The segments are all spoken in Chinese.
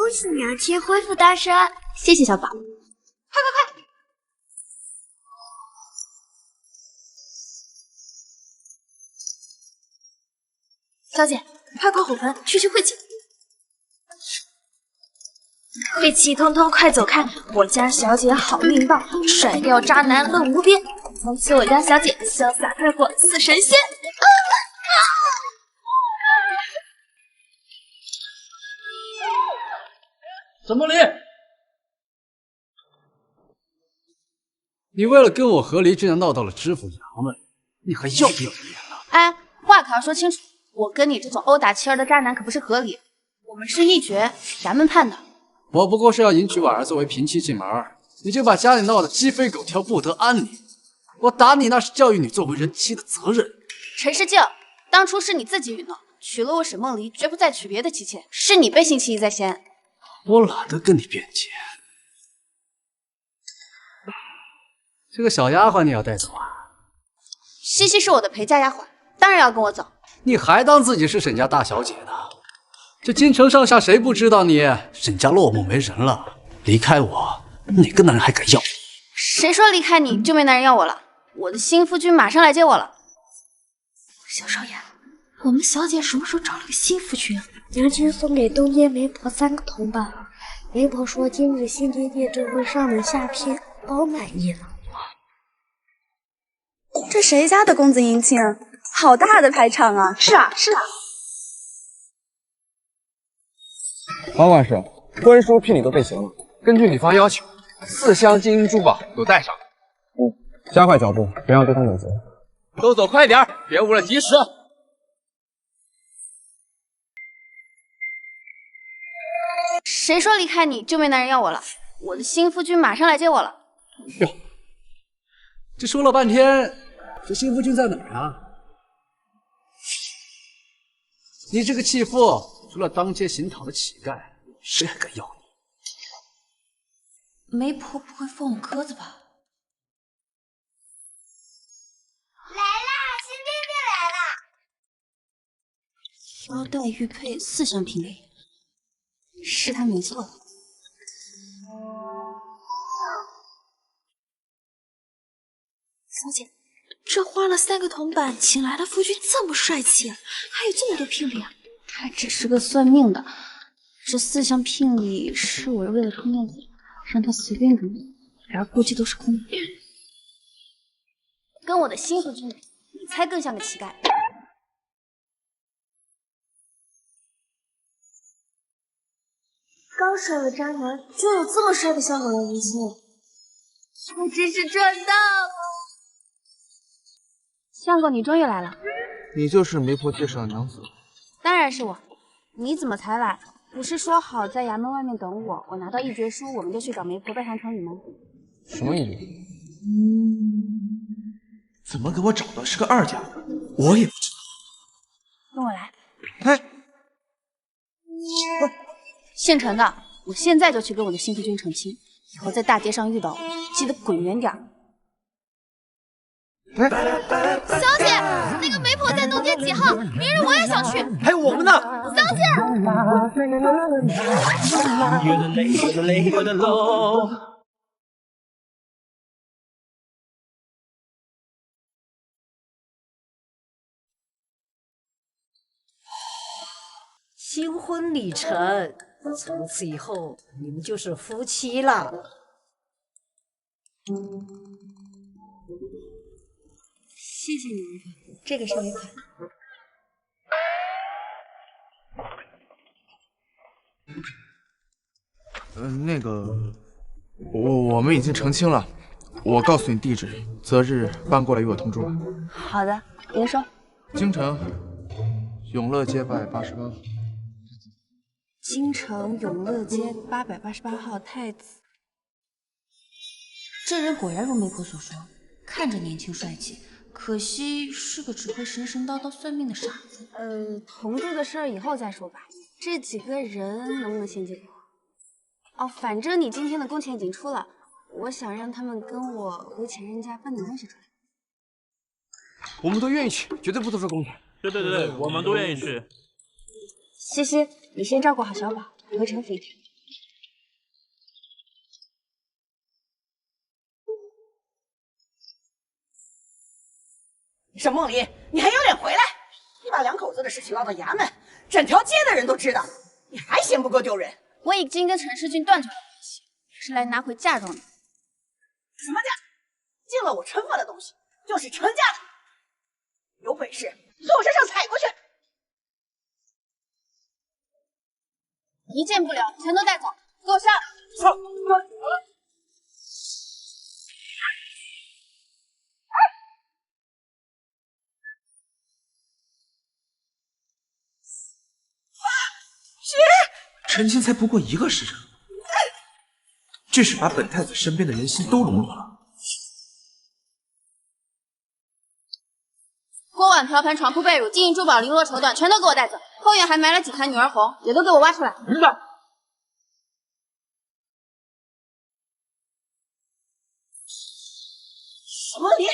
恭喜娘亲恢复单身！谢谢小宝。快！小姐，快火盆，去晦气！晦气通通，快走开！我家小姐好命棒，甩掉渣男乐无边。从此我家小姐潇洒快活似神仙。怎么离？你为了跟我和离，竟然闹到了知府衙门，你还要不要脸了？哎，话可要说清楚，我跟你这种殴打妻儿的渣男可不是和离，我们是一决，衙门判的。我不过是要迎娶婉儿作为平妻进门，你就把家里闹得鸡飞狗跳，不得安宁。我打你那是教育你作为人妻的责任。陈世静，当初是你自己允诺，娶了我沈梦离，绝不再娶别的妻妾，是你背信弃义在先。我懒得跟你辩解。这个小丫鬟你要带走啊？西西是我的陪嫁丫鬟，当然要跟我走。你还当自己是沈家大小姐呢？这京城上下谁不知道你沈家落寞没人了？离开我，哪个男人还敢要你？谁说离开你就没男人要我了？我的新夫君马上来接我了。小少爷，我们小姐什么时候找了个新夫君？娘亲送给东街媒婆3个铜板，媒婆说今日新街店正会上门下聘，包满意了。这谁家的公子迎亲？好大的排场啊！是啊。王管事，婚书聘礼都备齐了吗？根据女方要求，4箱金银珠宝都带上。加快脚步，别让对方有责。都走快点，别误了吉时。谁说离开你就没男人要我了？我的新夫君马上来接我了。哟，这说了半天，这新夫君在哪儿啊？你这个弃妇，除了当街行讨的乞丐，谁还敢要你？媒婆不会放我鸽子吧？来啦，新腰带玉佩4项聘礼，是他没错。小姐，这花了3个铜板请来的夫君这么帅气，还有这么多聘礼啊！他只是个算命的，这4项聘礼是我为了充面子，让他随便给我，然而估计都是空的。跟我的新夫君比，你才更像个乞丐。刚甩了渣男，就有这么帅的相公来迎亲，我真是赚大了！相公，你终于来了。你就是媒婆介绍的娘子？当然是我。你怎么才来？不是说好在衙门外面等我，我拿到一绝书，我们就去找媒婆拜堂成礼吗？什么一绝？怎么给我找的是个2家的？我也不知道。跟我来。哎，姓陈的，我现在就去跟我的新夫君成亲，以后在大街上遇到我，记得滚远点。哎，小姐，那个媒婆在东街几号？明日我也想去。还有我们呢！小姐。新婚礼成，从此以后你们就是夫妻了。谢谢你，媒婆，这个是尾款。那个，我们已经成亲了，我告诉你地址，择日搬过来与我同住吧。好的，您说。京城永乐街888号。京城永乐街888号太子。这人果然如媒婆所说，看着年轻帅气，可惜是个只会神神叨叨算命的傻子。同住的事儿以后再说吧。这几个人能不能先接给我？哦，反正你今天的工钱已经出了，我想让他们跟我回前任家搬点东西出来。我们都愿意去，绝对不多收工钱。对，我们都愿意去。西西，你先照顾好小宝，回城府一点。沈梦离，你还有脸回来？你把两口子的事情闹到衙门，整条街的人都知道，你还嫌不够丢人？我已经跟陈世俊断绝了联系，是来拿回嫁妆的。什么嫁？进了我陈府的东西就是陈家的，有本事从我身上踩过去！一件不留，全都带走，给我上！上！陈清才不过1个时辰，这是把本太子身边的人心都笼络了。锅碗瓢盆、床铺被褥、金银珠宝、绫罗绸缎，全都给我带走。后院还埋了几坛女儿红，也都给我挖出来。明白。沈梦离，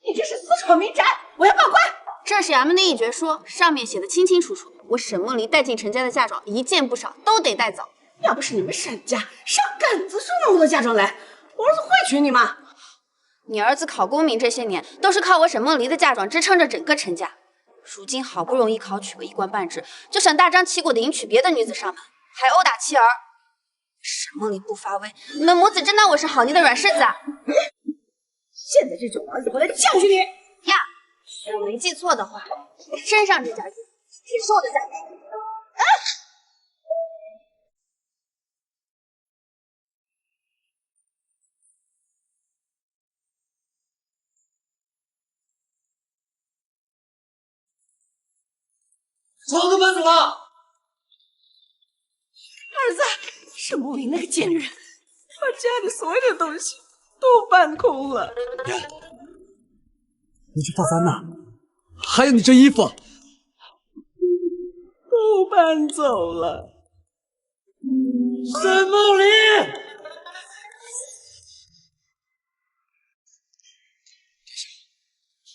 你这是私闯民宅，我要报官！这是衙门的议决书，上面写的清清楚楚，我沈梦离带进陈家的嫁妆一件不少，都得带走。要不是你们沈家上杆子送那么多嫁妆来，我儿子会娶你吗？你儿子考功名这些年，都是靠我沈梦离的嫁妆支撑着整个陈家。如今好不容易考取个一官半职，就想大张旗鼓的迎娶别的女子上门，还殴打妻儿。沈梦离不发威，你们母子真当我是好泥的软柿子啊？现在这种儿子回来教训你呀！我没记错的话，身上这件衣服也是我的嫁妆。房子搬走了。儿子，沈梦离那个贱女人，把家里所有的东西都搬空了。爷，你这大三呢？还有你这衣服，都搬走了。沈梦离，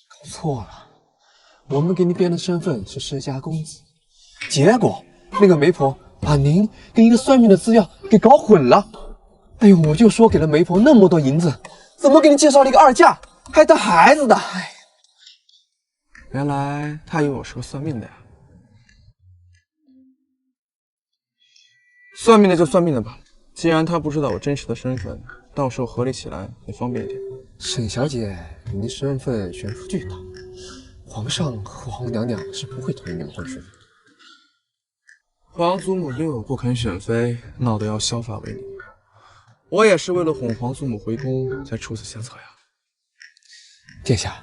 搞错了。我们给你编的身份是世家公子，结果那个媒婆把您跟一个算命的资料给搞混了。哎呦，我就说给了媒婆那么多银子，怎么给你介绍了一个二嫁，还带孩子的？哎，原来他以为我是个算命的呀。算命的就算命的吧，既然他不知道我真实的身份，到时候合理起来也方便一点。沈小姐，您的身份悬殊巨大。皇上和皇娘娘是不会同意你们婚事的。皇祖母因为我不肯选妃，闹得要削发为尼。我也是为了哄皇祖母回宫，才出此下策呀。殿下，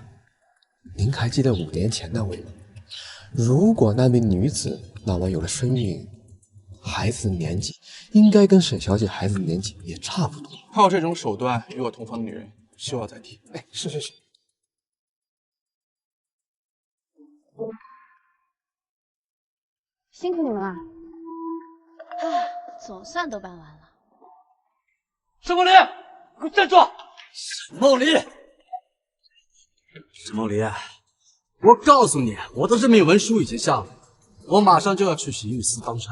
您还记得5年前那位吗？如果那名女子那晚有了身孕，孩子的年纪应该跟沈小姐孩子的年纪也差不多。靠这种手段与我同房的女人，休要再提。哎，是。辛苦你们了，总算都办完了。沈梦离，给我站住！沈梦离，沈梦离，我告诉你，我的任命文书已经下了，我马上就要去刑狱司当差。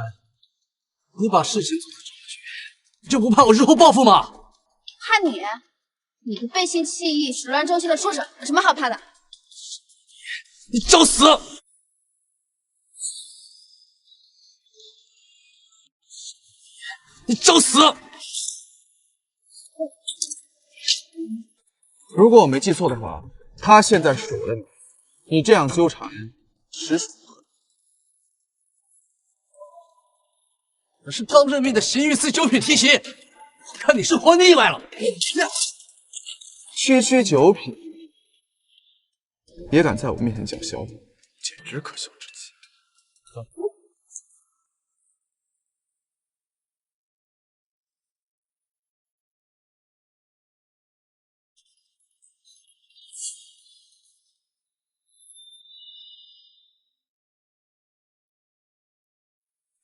你把事情做得这么绝，你就不怕我日后报复吗？怕你？你个背信弃义、始乱终弃的畜生，有什么好怕的？你找死！你找死！如果我没记错的话，她现在是我的女人，你这样纠缠，实属不合理。我是刚任命的刑狱司九品提刑，我看你是活腻歪了。区九品，也敢在我面前叫嚣，简直可笑至极。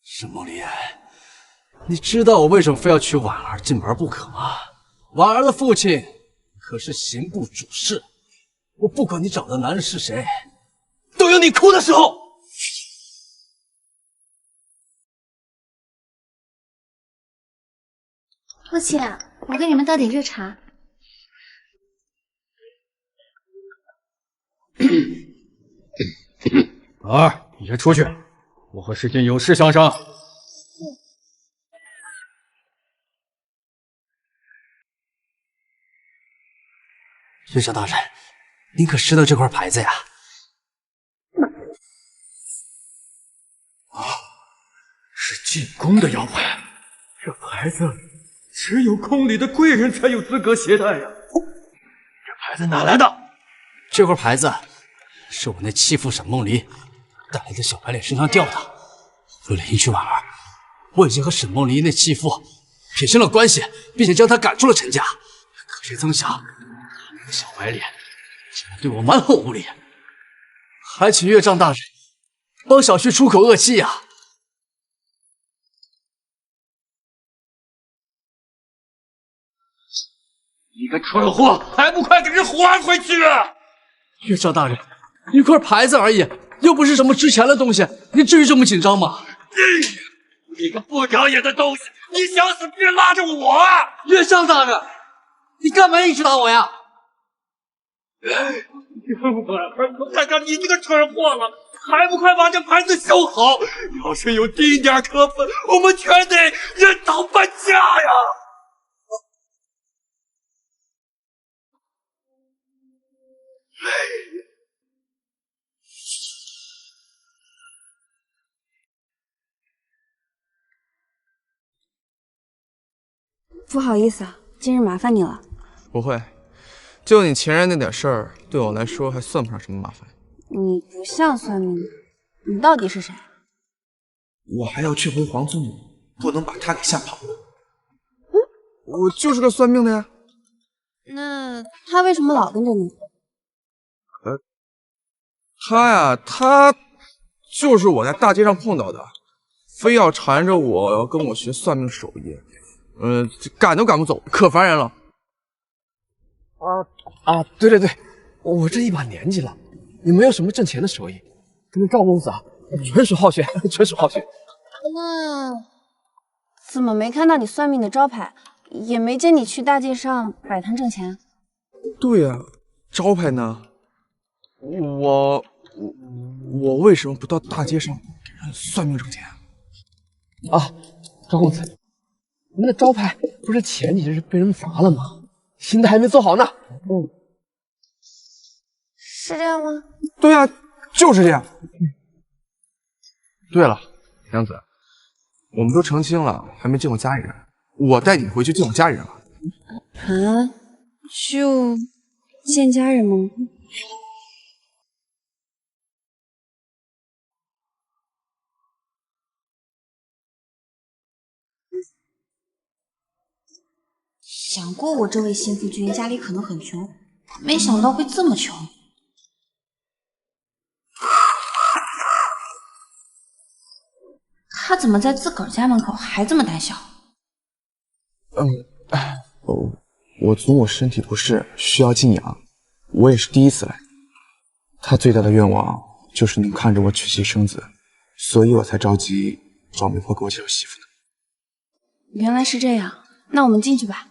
沈梦离，你知道我为什么非要娶婉儿进门不可吗？婉儿的父亲可是刑部主事，我不管你找的男人是谁，都有你哭的时候。父亲，我给你们倒点热茶。儿，你先出去，我和世间有事相商。岳少大人，您可识得这块牌子呀？啊，是进宫的腰牌，这牌子只有宫里的贵人才有资格携带呀。这牌子哪来的？这块牌子是我那弃妇沈梦离带来的小白脸身上掉的。为了迎娶婉儿，我已经和沈梦离那弃妇撇清了关系，并且将她赶出了陈家。可谁曾想，那个小白脸竟然对我蛮横无理，还请岳丈大人帮小婿出口恶气呀！你个蠢货，还不快给人还回去！岳丈大人，一块牌子而已，又不是什么值钱的东西，你至于这么紧张吗？你个不长眼的东西，你想死别拉着我啊！岳丈大人，你干嘛一直打我呀？我看看你这个蠢货了，还不快把这牌子修好！要是有丁点可分，我们全得人逃搬家呀！不好意思啊，今日麻烦你了。不会，就你前任那点事儿，对我来说还算不上什么麻烦。你不像算命的，你到底是谁？我还要去回皇祖母，不能把他给吓跑了。我就是个算命的呀。那他为什么老跟着你？他就是我在大街上碰到的，非要缠着我要跟我学算命手艺，赶都赶不走，可烦人了。对，我这一把年纪了，也没有什么挣钱的手艺，跟赵公子纯属好学，纯属好学。那怎么没看到你算命的招牌，也没见你去大街上摆摊挣钱？对呀，招牌呢？我为什么不到大街上给人算命挣钱？赵公子，你们的招牌不是前几日被人砸了吗？新的还没做好呢。是这样吗？对呀，就是这样。对了，娘子，我们都成亲了，还没见过家里人，我带你回去见我家里人吧。啊？就见家人吗？想过我这位新夫君家里可能很穷，没想到会这么穷。他怎么在自个儿家门口还这么胆小？我祖母身体不适，需要静养，我也是第一次来。她最大的愿望就是能看着我娶妻生子，所以我才着急找媒婆给我介绍媳妇呢。原来是这样，那我们进去吧。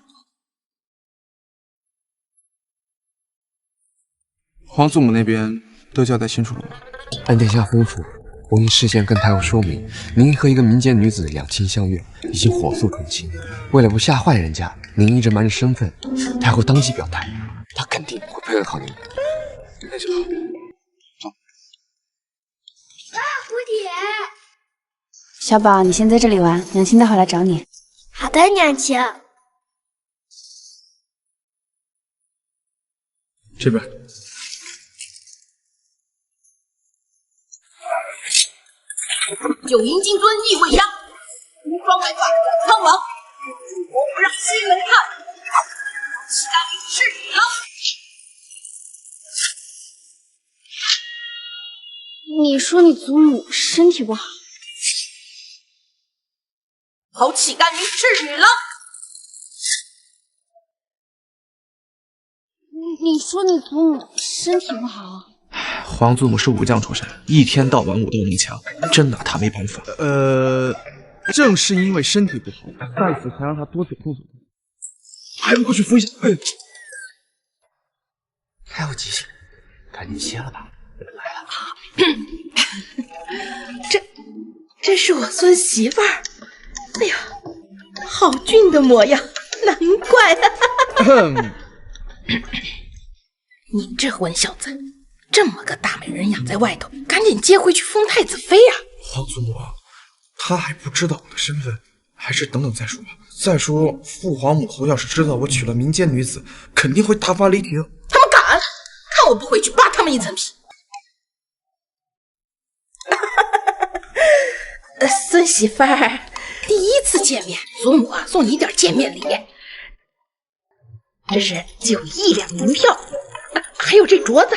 皇祖母那边都交代清楚了吗？按殿下吩咐，我已事先跟太后说明，您和一个民间女子两情相悦，已经火速成亲。为了不吓坏人家，您一直瞒着身份。太后当即表态，她肯定会配合好您。那就好。走。蝴蝶，小宝，你先在这里玩，娘亲待会来找你。好的，娘亲。这边。九阴金尊意未央，无双白发苍王，我不让西门看，西大名是你了。你说你祖母身体不好，好乞丐名是女郎。你说你祖母身体不好？皇祖母是武将出身，一天到晚武斗能强，真拿她没办法。正是因为身体不好，在此才让她多走动走动。还不过去扶一下？太后急性，赶紧歇了吧。来了。这是我孙媳妇儿。哎呀，好俊的模样，难怪啊！你这混小子，这么个大美人养在外头，赶紧接回去封太子妃啊！皇祖母，他还不知道我的身份，还是等等再说吧。再说，父皇母后要是知道我娶了民间女子，肯定会大发雷霆。他们敢！看我不回去扒他们一层皮！孙媳妇儿，第一次见面，祖母啊送你点见面礼，这是9亿两银票，还有这镯子，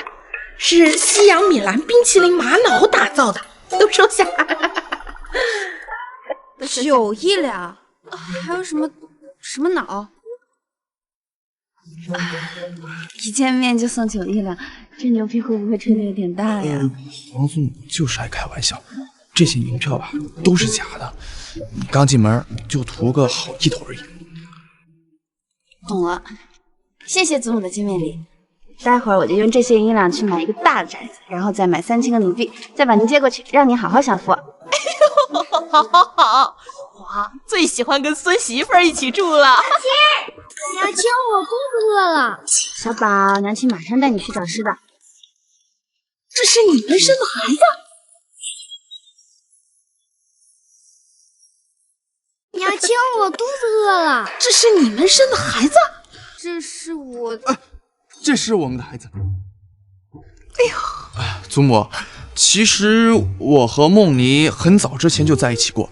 是西洋米兰冰淇淋玛瑙打造的，都收下。9亿两，还有什么脑？一见面就送9亿两，这牛皮会不会吹得有点大呀？皇祖母就是爱开玩笑，这些银票吧都是假的，你刚进门就图个好意头而已。懂了，谢谢祖母的见面礼。待会儿我就用这些银两去买一个大的宅子，然后再买3000个奴婢，再把您接过去，让您好好享福。好，我最喜欢跟孙媳妇儿一起住了。娘亲，我肚子饿了。小宝，娘亲马上带你去找吃的。这是你们生的孩子？娘亲，我肚子饿了。这是你们生的孩子？这是我，这是我们的孩子。哎呦，祖母，其实我和梦妮很早之前就在一起过，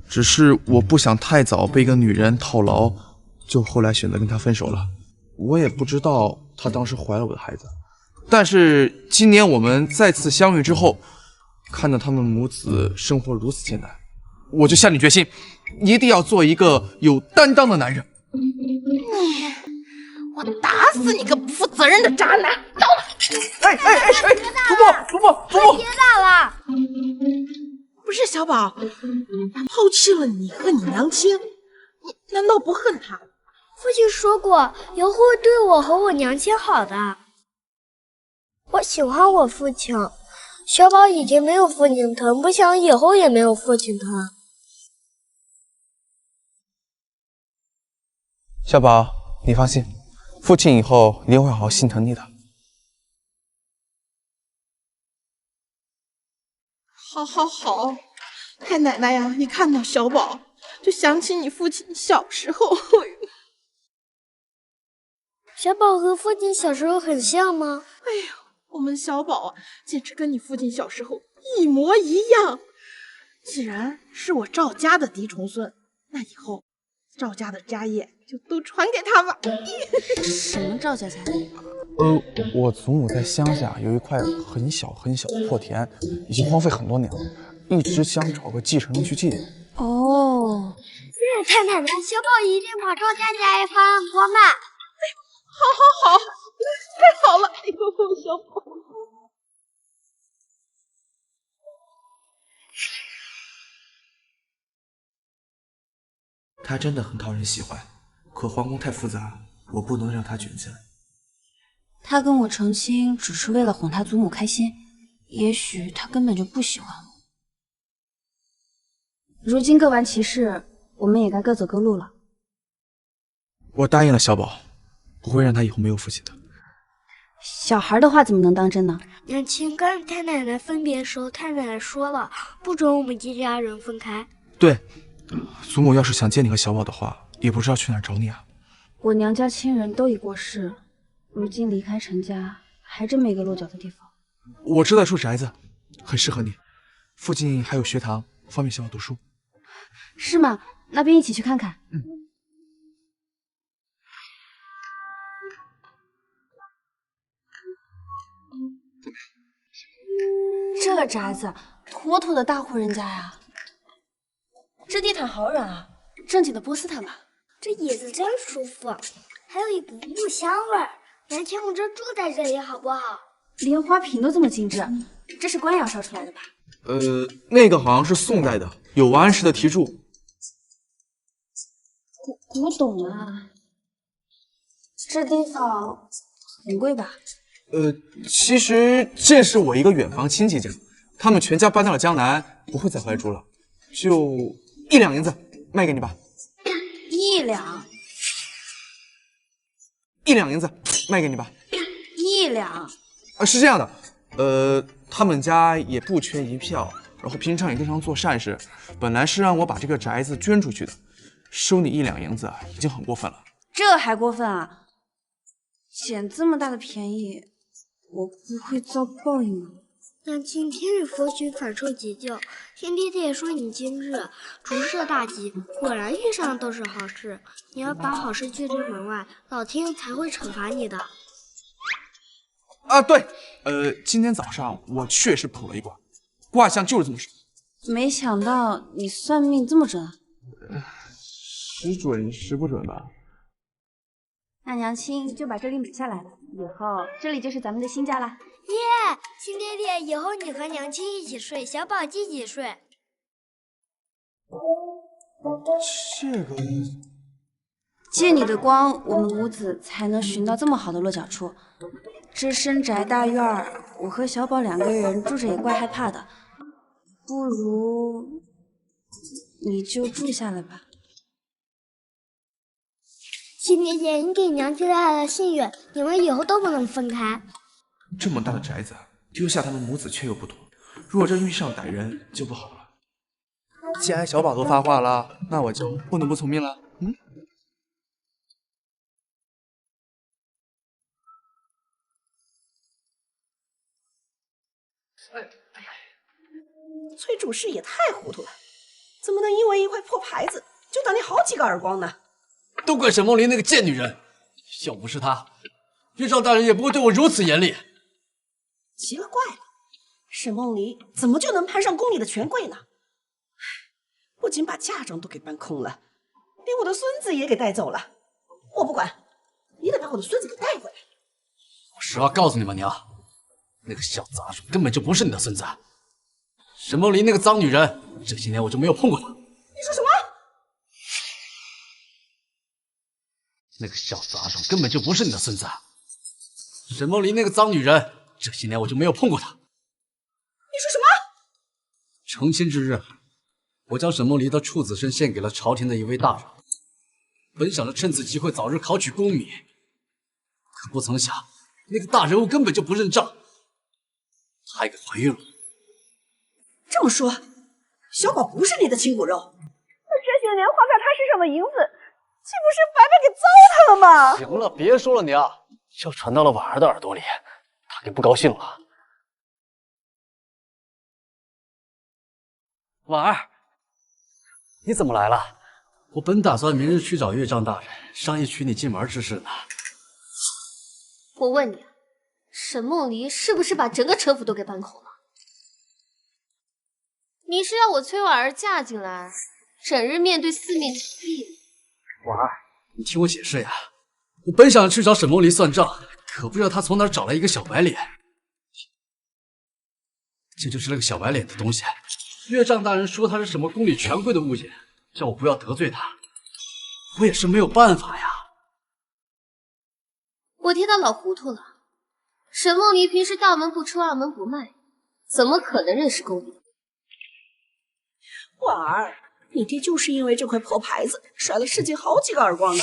只是我不想太早被一个女人套牢，就后来选择跟她分手了。我也不知道她当时怀了我的孩子，但是今年我们再次相遇之后，看到他们母子生活如此艰难，我就下定决心，一定要做一个有担当的男人。我打死你个不负责任的渣男！走！哎，祖母，别打了！不是小宝，他抛弃了你和你娘亲，你难道不恨他？父亲说过，以后会对我和我娘亲好的。我喜欢我父亲，小宝已经没有父亲疼，不想以后也没有父亲疼。小宝，你放心，父亲以后一定会好好心疼你的。好，太奶奶呀，一看到小宝就想起你父亲小时候。小宝和父亲小时候很像吗？哎呦，我们小宝啊，简直跟你父亲小时候一模一样。既然是我赵家的嫡重孙，那以后赵家的家业就都传给他吧。什么赵家家业？我祖母在乡下有一块很小的破田，已经荒废很多年了，一直想找个继承人去继承。哦，太奶奶，小宝一定把赵家家业发扬光大。好，太好了！哎呦，小宝。他真的很讨人喜欢，可皇宫太复杂，我不能让他卷进来。他跟我成亲只是为了哄他祖母开心，也许他根本就不喜欢我。如今各完其事，我们也该各走各路了。我答应了小宝，不会让他以后没有父亲的。小孩的话怎么能当真呢？娘亲，跟太奶奶分别时，太奶奶说了，不准我们一家人分开。对，祖母要是想见你和小宝的话，也不知道去哪儿找你啊。我娘家亲人都已过世，如今离开陈家，还真没个落脚的地方。我知道处宅子，很适合你，附近还有学堂，方便小宝读书。是吗？那便一起去看看。这宅子妥妥的大户人家呀！这地毯好软啊，正经的波斯毯吧？这椅子真舒服，还有一股木香味儿。娘亲，我这住在这里好不好？连花瓶都这么精致，这是官窑烧出来的吧？那个好像是宋代的，有王安石的题注。古董啊，这地方很贵吧？其实这是我一个远房亲戚家，他们全家搬到了江南，不会再回来住了，就1两银子卖给你吧。1两，1两银子卖给你吧。1两。是这样的，他们家也不缺一票，然后平常也经常做善事，本来是让我把这个宅子捐出去的，收你1两银子已经很过分了。这还过分啊？捡这么大的便宜，我不会遭报应吗？娘亲，天日佛君反受解救，天爹爹说你今日主事大吉，果然遇上的都是好事。你要把好事拒之门外，老天才会惩罚你的。对，今天早上我确实卜了一卦，卦象就是这么说。没想到你算命这么准。时准时不准吧？那娘亲就把这里买下来了，以后这里就是咱们的新家啦。耶，亲爹爹，以后你和娘亲一起睡，小宝自己睡。这个，借你的光，我们五子才能寻到这么好的落脚处。这深宅大院儿，我和小宝2个人住着也怪害怕的，不如你就住下来吧。亲爹爹，你给娘亲带来了幸运，你们以后都不能分开。这么大的宅子，丢下他们母子却又不妥，若真遇上歹人就不好了。既然小宝都发话了，那我就不能不从命了。崔主事也太糊涂了，怎么能因为一块破牌子就打你好几个耳光呢？都怪沈梦离那个贱女人，要不是她，岳丈大人也不会对我如此严厉。奇了怪了，沈梦离怎么就能攀上宫里的权贵呢？不仅把嫁妆都给搬空了，连我的孙子也给带走了。我不管，你得把我的孙子给带回来。我实话告诉你吧，娘，那个小杂种根本就不是你的孙子。沈梦离那个脏女人，这些年我就没有碰过她。你说什么？那个小杂种根本就不是你的孙子。沈梦离那个脏女人，这些年我就没有碰过她。你说什么？成亲之日，我将沈梦离的处子身献给了朝廷的一位大人，本想着趁此机会早日考取功名，可不曾想那个大人物根本就不认账，她还给怀孕了。这么说，小宝不是你的亲骨肉？那这些年花在他身上的银子，岂不是白白给糟蹋了吗？行了，别说了，娘，要传到了婉儿的耳朵里，她就不高兴了。婉儿，你怎么来了？我本打算明日去找岳丈大人商议娶你进门之事呢。我问你，沈梦离是不是把整个城府都给搬空了？你是要我崔婉儿嫁进来，整日面对四面楚地？婉儿，你听我解释呀。我本想去找沈梦离算账，可不知道他从哪儿找来一个小白脸。这就是那个小白脸的东西。岳丈大人说他是什么宫里权贵的物件，叫我不要得罪他。我也是没有办法呀。我替他老糊涂了。沈梦离平时大门不出二门不迈，怎么可能认识宫里？婉儿，你爹就是因为这块破牌子甩了世界好几个耳光呢，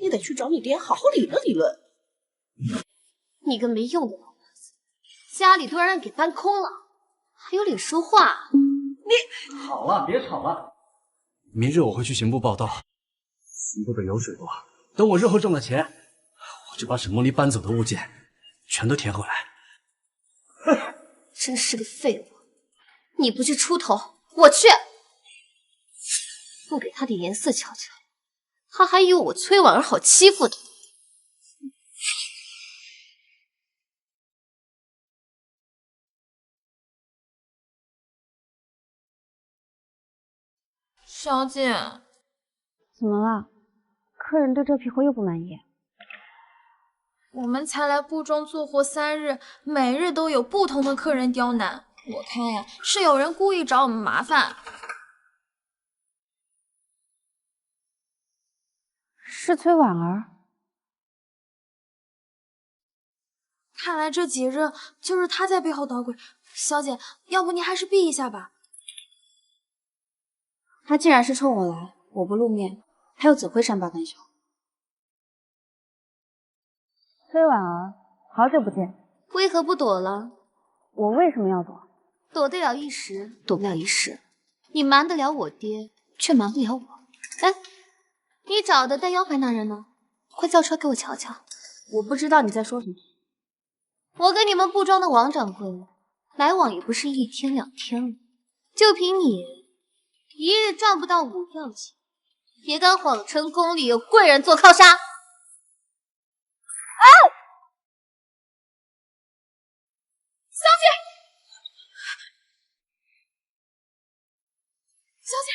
你得去找你爹好好理论理论。你个没用的老婆子，家里都让人给搬空了，还有脸说话？你好了，别吵了。明日我会去刑部报道，刑部的油水多，等我日后挣了钱，我就把沈梦离搬走的物件全都填回来。真是个废物！你不去出头，我去。不给他点颜色瞧瞧，他还以为我崔婉儿好欺负呢。小姐，怎么了？客人对这批货又不满意？我们才来部中做货3日，每日都有不同的客人刁难。我看呀，是有人故意找我们麻烦。是崔婉儿。看来这几日就是他在背后捣鬼。小姐，要不您还是避一下吧。他既然是冲我来，我不露面，他又怎会善罢甘休？崔婉儿，好久不见，为何不躲了？我为什么要躲？躲得了一时，躲不了一世。你瞒得了我爹，却瞒不了我。哎，你找的带腰牌那人呢？快叫出来给我瞧瞧。我不知道你在说什么。我跟你们布庄的王掌柜来往也不是1天2天了，就凭你一日赚不到5吊钱，也敢谎称宫里有贵人做靠杀？啊！小姐，小姐，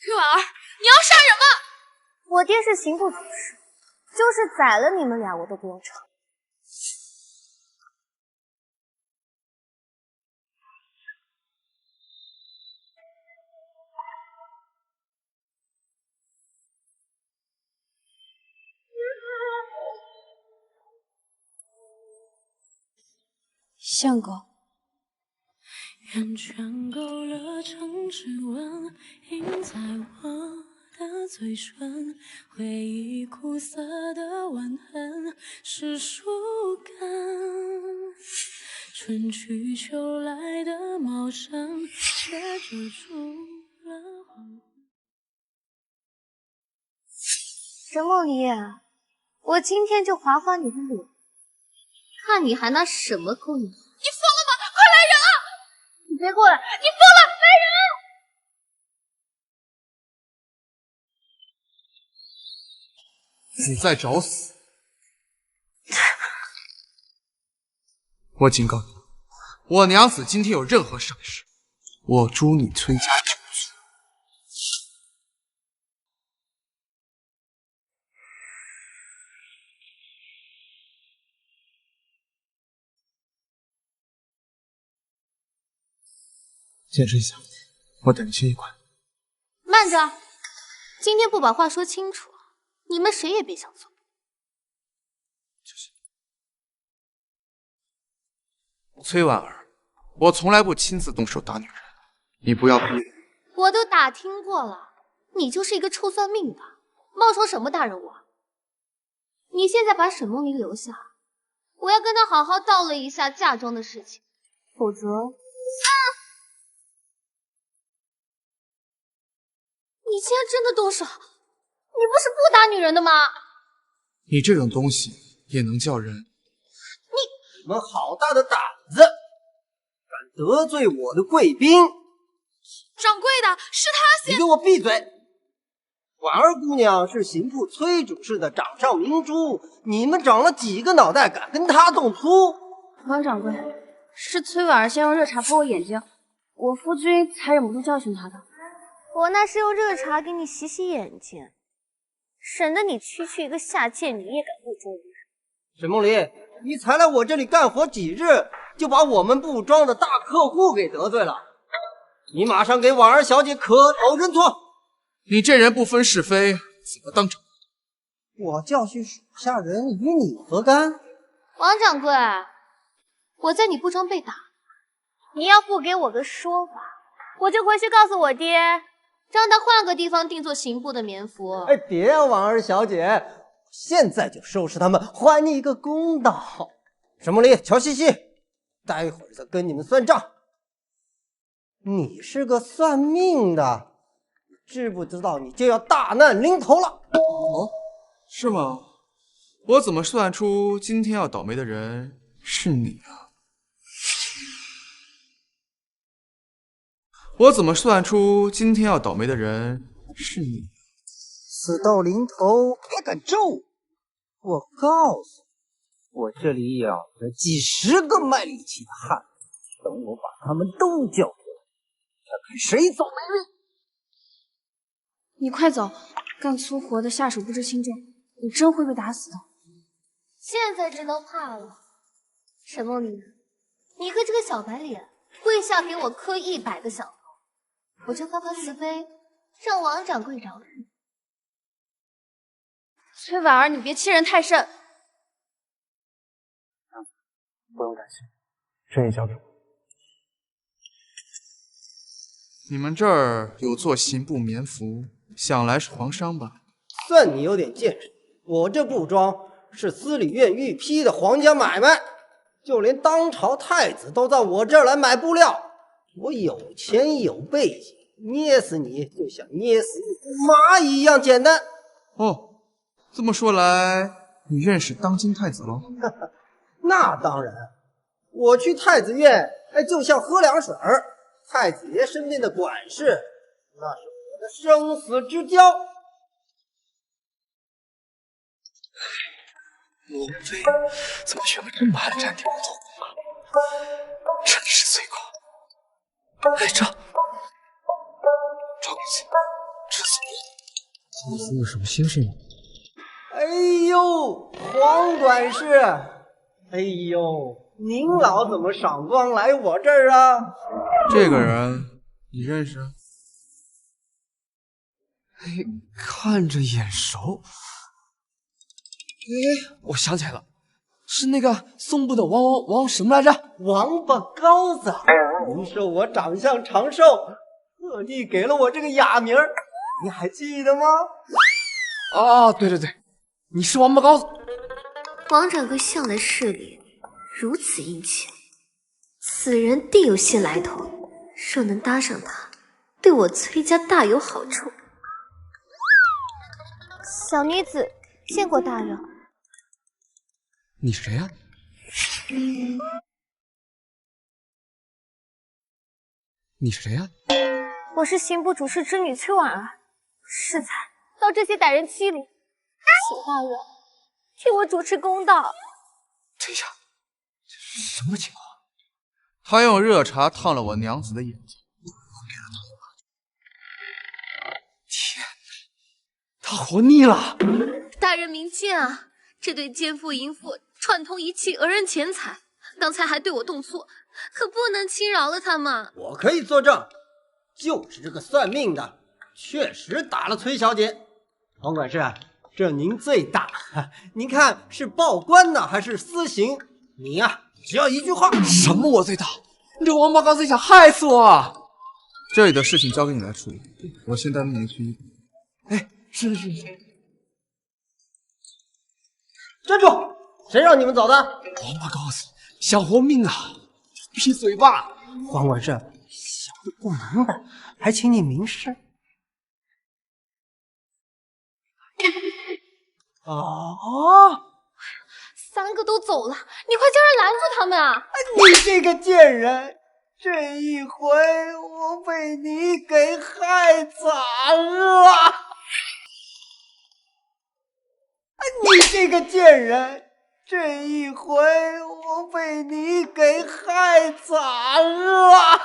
崔婉儿，你要杀人吗？我爹是刑部主事，就是宰了你们俩，我都不用偿。相公，圆圈勾勒成指纹，印在我的嘴唇，回忆苦涩的吻痕是树干，春去秋来的茂盛，却遮住了黄昏。沈梦离，我今天就划划你的脸，看你还拿什么勾引我？你疯了吗？快来人啊！你别过来！你疯了！来人啊！你在找死！我警告你，我娘子今天有任何闪失，我诛你崔家9族！坚持一下，我等你清一关。慢着，今天不把话说清楚，你们谁也别想走。崔婉儿，我从来不亲自动手打女人，你不要逼我。我都打听过了，你就是一个臭算命的，冒充什么大人物啊？你现在把沈梦离留下，我要跟她好好道了一下嫁妆的事情，否则……你竟然真的动手！你不是不打女人的吗？你这种东西也能叫人？你们好大的胆子，敢得罪我的贵宾！掌柜的，是他先……你给我闭嘴！婉儿姑娘是刑部崔主事的掌上明珠，你们长了几个脑袋，敢跟她动粗？王掌柜，是崔婉儿先用热茶泼我眼睛，我夫君才忍不住教训她的。我那是用热茶给你洗洗眼睛，省得你区区一个下贱女也敢目中无人。沈梦离，你才来我这里干活几日，就把我们布庄的大客户给得罪了，你马上给婉儿小姐磕头认错。你这人不分是非，怎么当掌柜？我教训属下人与你何干？王掌柜，我在你布庄被打，你要不给我个说法，我就回去告诉我爹，让他换个地方定做刑部的棉服。哎，别啊，婉儿小姐，现在就收拾他们，还你一个公道。沈梦离，乔西西，待会儿再跟你们算账。你是个算命的，知不知道你就要大难临头了？哦，是吗？我怎么算出今天要倒霉的人是你啊？我怎么算出今天要倒霉的人是你？死到临头还敢咒我？告诉你，我这里养着几十个卖力气的汉子，等我把他们都叫过来，看看谁走霉运。你快走，干粗活的下手不知轻重，你真会被打死的。现在知道怕了。沈梦离，你和这个小白脸跪下给我磕100个响头，我就发发慈悲，让王掌柜饶了你。崔婉儿，你别欺人太甚。不用担心，生意交给我。你们这儿有做刑部棉服，想来是皇商吧？算你有点见识，我这布庄是司礼院御批的皇家买卖，就连当朝太子都在我这儿来买布料。我有钱有背景，捏死你就像捏死一只蚂蚁一样简单。哦，这么说来，你认识当今太子喽？那当然，我去太子院，就像喝凉水儿。太子爷身边的管事，那是我的生死之交。龙妃怎么学个这么爱占地不动啊？真是罪过！哎，赵公子，这怎么了？公子有什么心事吗？哎呦，黄管事，哎呦，您老怎么赏光来我这儿啊？这个人你认识？哎，看着眼熟。哎，我想起来了，是那个宋部的王什么来着？王八羔子。您说我长相长寿，特地给了我这个雅名，你还记得吗？哦，对对对，你是王八羔子。王掌柜向来势利，如此殷勤，此人定有些来头。若能搭上他，对我崔家大有好处。小女子见过大人。你谁呀？你谁呀？我是刑部主事之女崔婉儿，适才遭这些歹人欺凌，请大人替我主持公道。这下什么情况？他用热茶烫了我娘子的眼睛，我给他烫了。天哪，他活腻了！大人明鉴啊，这对奸夫淫妇串通一气讹人钱财，刚才还对我动粗，可不能轻饶了他们。我可以作证，就是这个算命的确实打了崔小姐。黄管事，这您最大，您看是报官呢还是私刑？你呀，只要一句话。什么我最大？你这王八羔子想害死我！这里的事情交给你来处理，我先带梦妮去医馆。哎，是。站住！谁让你们走的？王八羔子想活命啊！闭嘴吧！黄管事，小的不明白，还请你明示。哦，三个都走了，你快叫人拦住他们啊！你这个贱人，这一回我被你给害惨了！你这个贱人，这一回我被你给害惨了！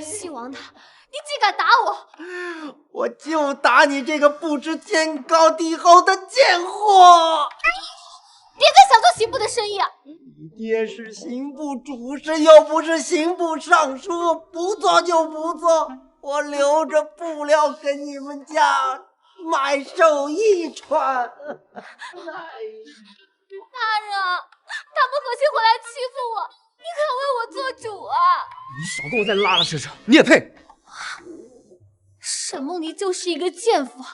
姓王的，你竟敢打我！我就打你这个不知天高地厚的贱货！别再想做刑部的生意啊！你爹是刑部主事，又不是刑部尚书，不做就不做。我留着布料给你们家买寿衣穿。大人，他们何心回来欺负我？你可为我做主啊！你少跟我再拉拉扯扯，你也配？沈梦离就是一个贱妇，你们干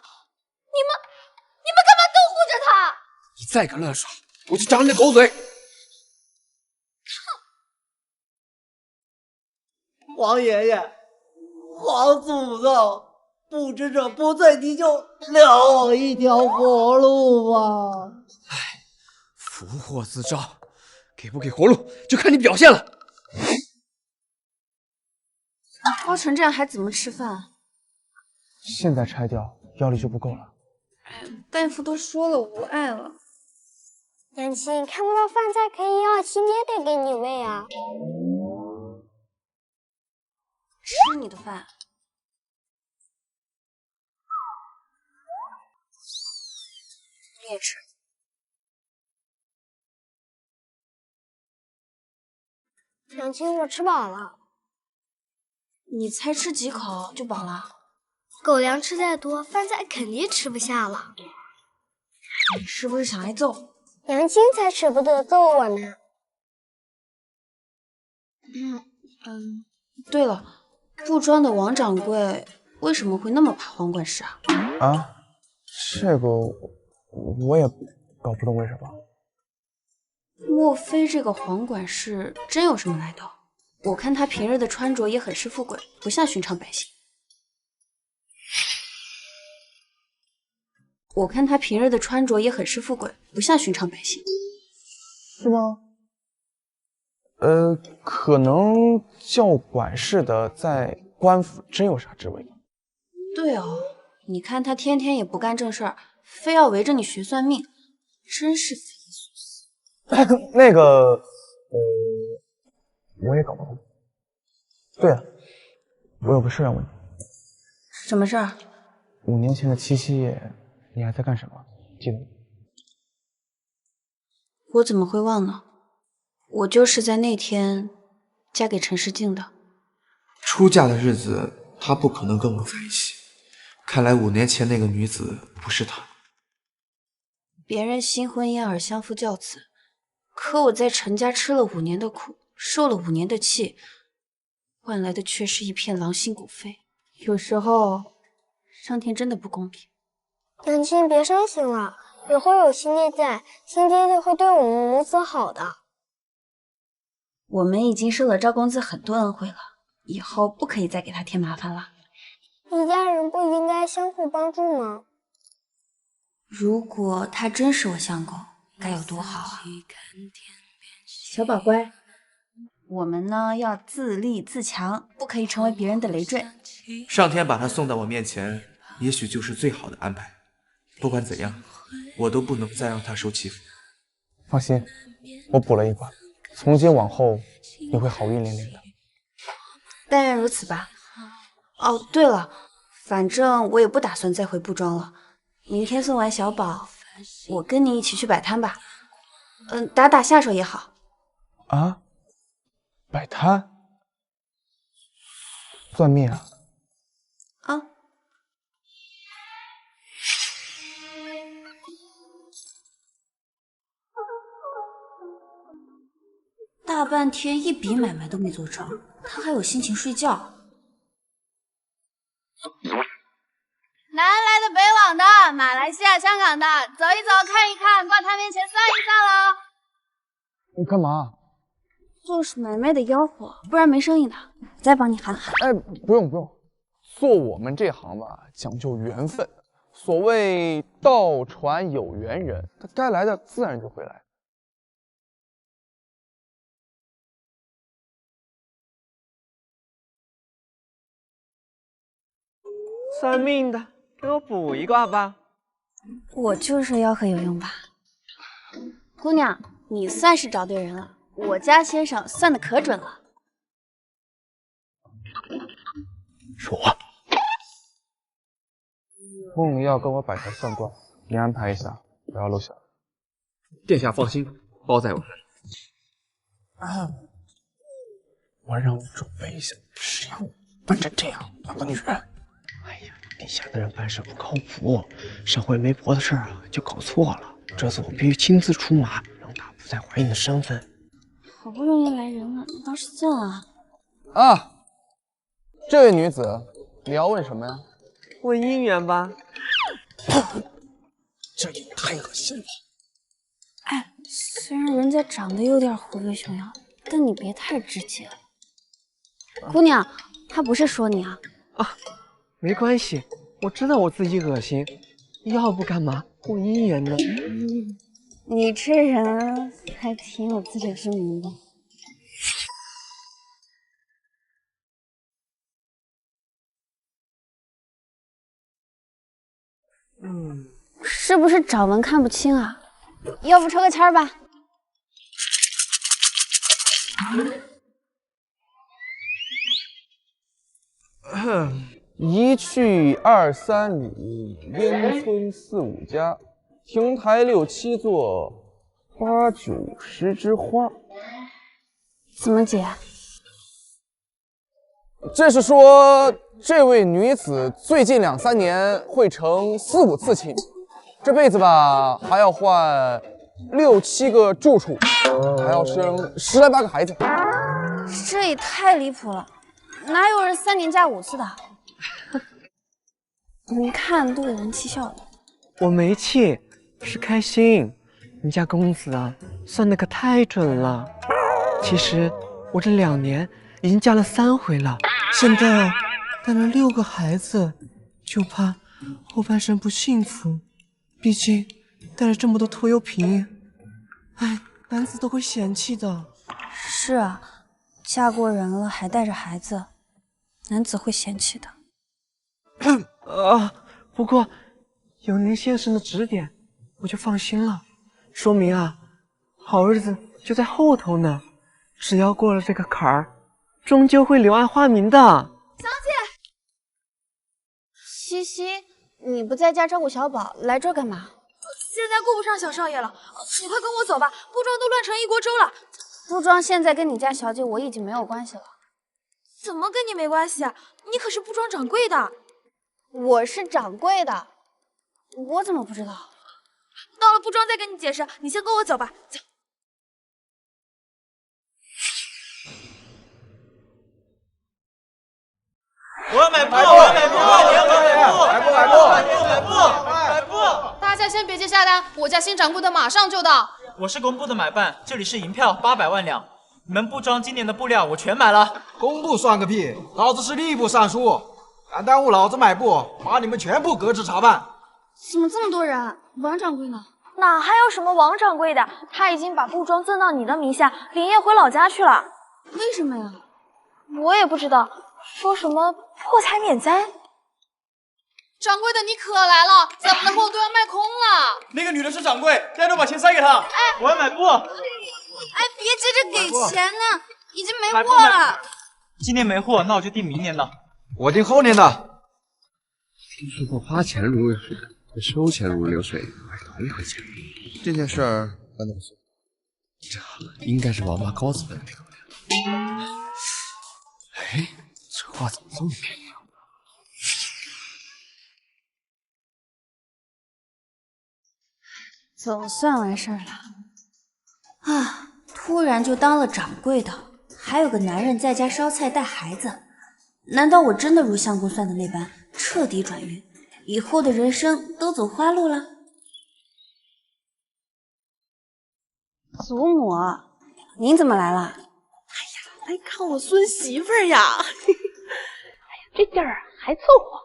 嘛都护着她？你再敢乱耍，我就掌你的狗嘴！王爷爷，黄祖宗，不知者不罪，你就留我一条活路吧。哎，福祸自招，给不给活路就看你表现了。包成这样还怎么吃饭？现在拆掉腰里就不够了。大夫都说了，我不爱了。娘亲，看不到饭菜可以要，亲爹得给你喂啊。吃你的饭。你也吃。娘亲，我吃饱了。你才吃几口就饱了？狗粮吃再多，饭菜肯定吃不下了。你是不是想挨揍？杨青才舍不得揍我呢。对了，布庄的王掌柜为什么会那么怕黄管事啊？啊，这个我也搞不懂为什么。莫非这个黄管事真有什么来头？我看他平日的穿着也很是富贵，不像寻常百姓。是吗？可能叫管事的在官府真有啥职位吧？对哦，你看他天天也不干正事儿，非要围着你学算命，真是匪夷所思。那个，我也搞不懂。对了，我有个事要问你。什么事儿？5年前的七夕夜，你还在干什么？记得吗？我怎么会忘呢？我就是在那天嫁给陈世静的。出嫁的日子，他不可能跟我在一起。看来5年前那个女子不是他。别人新婚燕尔，相夫教子，可我在陈家吃了5年的苦，受了5年的气，换来的却是一片狼心骨肺。有时候，上天真的不公平。杨青，别伤心了，以后有新爹在，新爹爹会对我们母子好的。我们已经受了赵公子很多恩惠了，以后不可以再给他添麻烦了。一家人不应该相互帮助吗？如果他真是我相公，该有多好啊！小宝乖，我们呢要自立自强，不可以成为别人的累赘。上天把他送到我面前，也许就是最好的安排。不管怎样，我都不能再让他受欺负。放心，我补了一关，从今往后你会好运连连的。但愿如此吧。哦，对了，反正我也不打算再回布庄了。明天送完小宝，我跟你一起去摆摊吧。打打下手也好。啊？摆摊？算命啊？啊。大半天一笔买卖都没做成，他还有心情睡觉？南来的、北往的、马来西亚、香港的，走一走，看一看，挂摊面前算一算喽。你干嘛？就是买卖的吆喝，不然没生意的。再帮你喊喊。哎，不用不用，做我们这行吧，讲究缘分。所谓道传有缘人，他该来的自然就会来。算命的，给我卜一卦吧。我就是吆喝有用吧。姑娘，你算是找对人了，我家先生算的可准了。是我。梦要跟我摆台算卦，你安排一下，不要露馅。殿下放心，包在我这里。啊，我让你准备一下，谁让我笨成这样，当个女人？哎呀，殿下的人办事不靠谱，上回媒婆的事啊就搞错了，这次我必须亲自出马，让她不再怀疑你的身份。好不容易来人了，你倒是叫啊！啊，这位女子，你要问什么呀？问姻缘吧。这也太恶心了。哎，虽然人家长得有点虎背熊腰，但你别太直接了。姑娘，他不是说你啊。啊，没关系，我知道我自己恶心，要不干嘛问姻缘呢？你这人还挺有自知之明的。是不是掌纹看不清啊？要不抽个签儿吧。一去2、3里，烟村4、5家，亭台6、7座，8、9、10枝花。怎么解？这是说这位女子最近2、3年会成4、5次亲。这辈子吧还要换6、7个住处，还要生10来8个孩子。这也太离谱了，哪有人3年嫁5次的？你看都给人气笑了。我没气，是开心。你家公子啊，算的可太准了。其实我这2年已经嫁了3回了，现在啊带了6个孩子，就怕后半生不幸福。毕竟带了这么多拖油瓶，哎，男子都会嫌弃的。是啊，嫁过人了还带着孩子，男子会嫌弃的。不过有您先生的指点，我就放心了。说明啊，好日子就在后头呢。只要过了这个坎儿，终究会柳暗花明的。小姐，西西，你不在家照顾小宝，来这儿干嘛？现在顾不上小少爷了，你快跟我走吧，布庄都乱成一锅粥了。布庄现在跟你家小姐我已经没有关系了。怎么跟你没关系啊？你可是布庄掌柜的。我是掌柜的，我怎么不知道？到了布庄再跟你解释，你先跟我走吧，走。我要买布，我要买布，买布！大家先别急下单，我家新掌柜的马上就到。我是工部的买办，这里是银票800万两，你们布庄今年的布料我全买了。工部算个屁，老子是吏部尚书，敢耽误老子买布，把你们全部革职查办。怎么这么多人？王掌柜呢？哪还有什么王掌柜的？他已经把布庄赠到你的名下，连夜回老家去了。为什么呀？我也不知道，说什么破财免灾。掌柜的，你可来了，咱们的货都要卖空了。那个女的是掌柜，带着把钱塞给她。哎，我要买布。哎，别急着给钱呢，已经没货了。今年没货，那我就订明年的。我订后年的。听说过花钱如流水，收钱如流水，还同一回钱。这件事儿办得不错，这应该是王八羔子问的漂亮。哎，这话怎么这么便宜啊？总算完事儿了啊！突然就当了掌柜的，还有个男人在家烧菜带孩子，难道我真的如相公算的那般彻底转运，以后的人生都走花路了？祖母，您怎么来了？来看我孙媳妇儿呀！这地儿还凑合。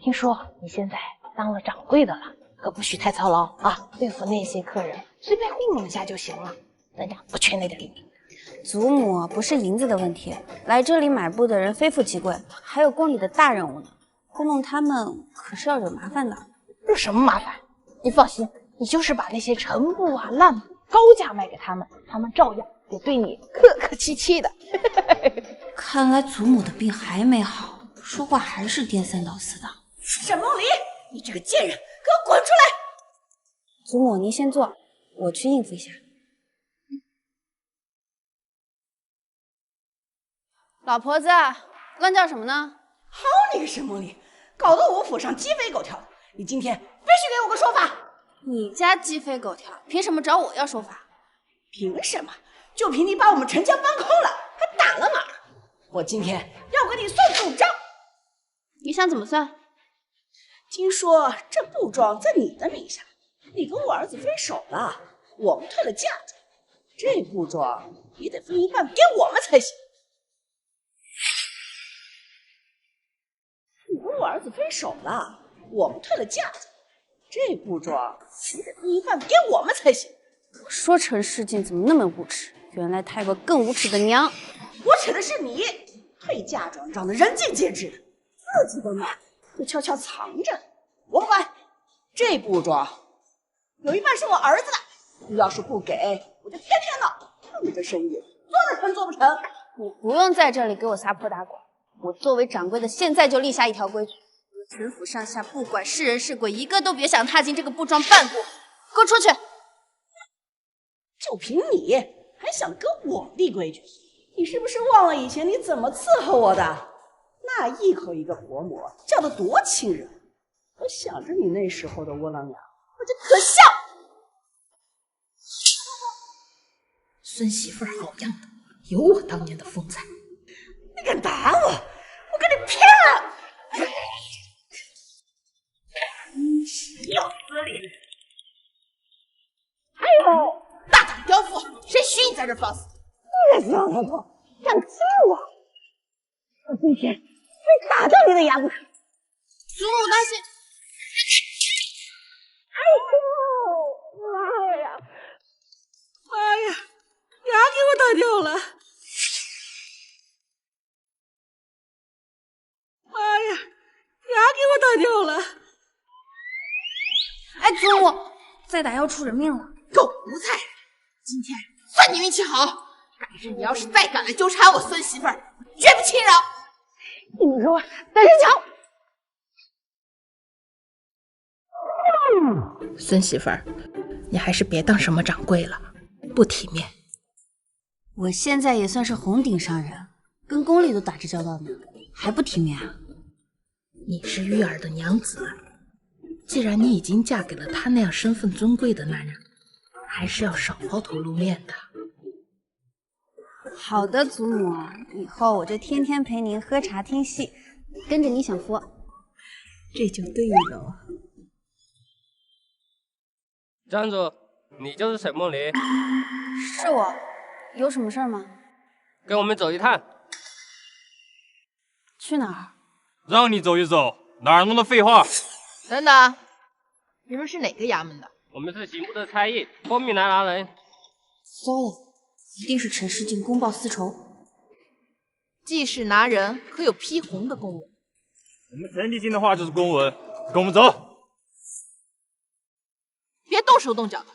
听说你现在当了掌柜的了，可不许太操劳啊！对付那些客人，随便糊弄一下就行了，咱家不缺那点银。祖母，不是银子的问题，来这里买布的人非富即贵，还有宫里的大任务呢，糊弄他们可是要惹麻烦的。惹什么麻烦？你放心，你就是把那些陈布啊、烂布高价卖给他们，他们照样得对你客客气气的。看来祖母的病还没好，说话还是颠三倒四的。沈梦离，你这个贱人，给我滚出来！祖母，您先坐，我去应付一下。老婆子，乱叫什么呢？好你个沈梦离，搞得我府上鸡飞狗跳的，你今天必须给我个说法。你家鸡飞狗跳，凭什么找我要说法？凭什么？就凭你把我们陈家搬空了，还打了马，我今天要给你算总账。你想怎么算？听说这布庄在你的名下，你跟我儿子分手了，我们退了嫁妆，这布庄也得分一半给我们才行。你跟我儿子分手了，我们退了嫁妆，这布庄也得分一半给我们才行。我说陈世静怎么那么无耻？原来他有个更无耻的娘。无耻的是你，退嫁妆让得人尽皆知的，自己的马就悄悄藏着。我不管，这布庄有一半是我儿子的，你要是不给，我就天天闹，看你这生意做得成做不成。你不用在这里给我撒泼打滚，我作为掌柜的，现在就立下一条规矩：陈府上下不管是人是鬼，一个都别想踏进这个布庄半步，给我出去！就凭你还想跟我立规矩？你是不是忘了以前你怎么伺候我的？那一口一个婆母，叫得多亲热。我想着你那时候的窝囊粮，我真可笑！孙媳妇儿好样的，有我当年的风采。你敢打我，我跟你拼了！要死你！哎呦，大胆刁妇，谁许你在这放肆？你也想得到，敢欺我！我今天非打掉你的牙不可！祖母担心。哎呦，妈呀！妈呀，牙给我打掉了！妈呀，牙给我打掉了！哎，祖母，再打要出人命了！狗奴才，今天算你运气好，改日你要是再敢来纠缠我孙媳妇儿，绝不轻饶！你们说，单身强！孙媳妇儿，你还是别当什么掌柜了，不体面。我现在也算是红顶上人，跟宫里都打着交道呢，还不体面啊？你是玉儿的娘子，既然你已经嫁给了他那样身份尊贵的男人，还是要少抛头露面的。好的，祖母，以后我就天天陪您喝茶听戏，跟着你享福。这就对了。站住！你就是沈梦离？是我，有什么事吗？跟我们走一趟。去哪儿？让你走一走，哪儿那么多废话？等等，你们是哪个衙门的？我们是刑部的差役，奉命来拿人。糟了，一定是陈世进公报私仇。记事拿人可有批红的公文？我们陈帝进的话就是公文，跟我们走。别动手动脚的！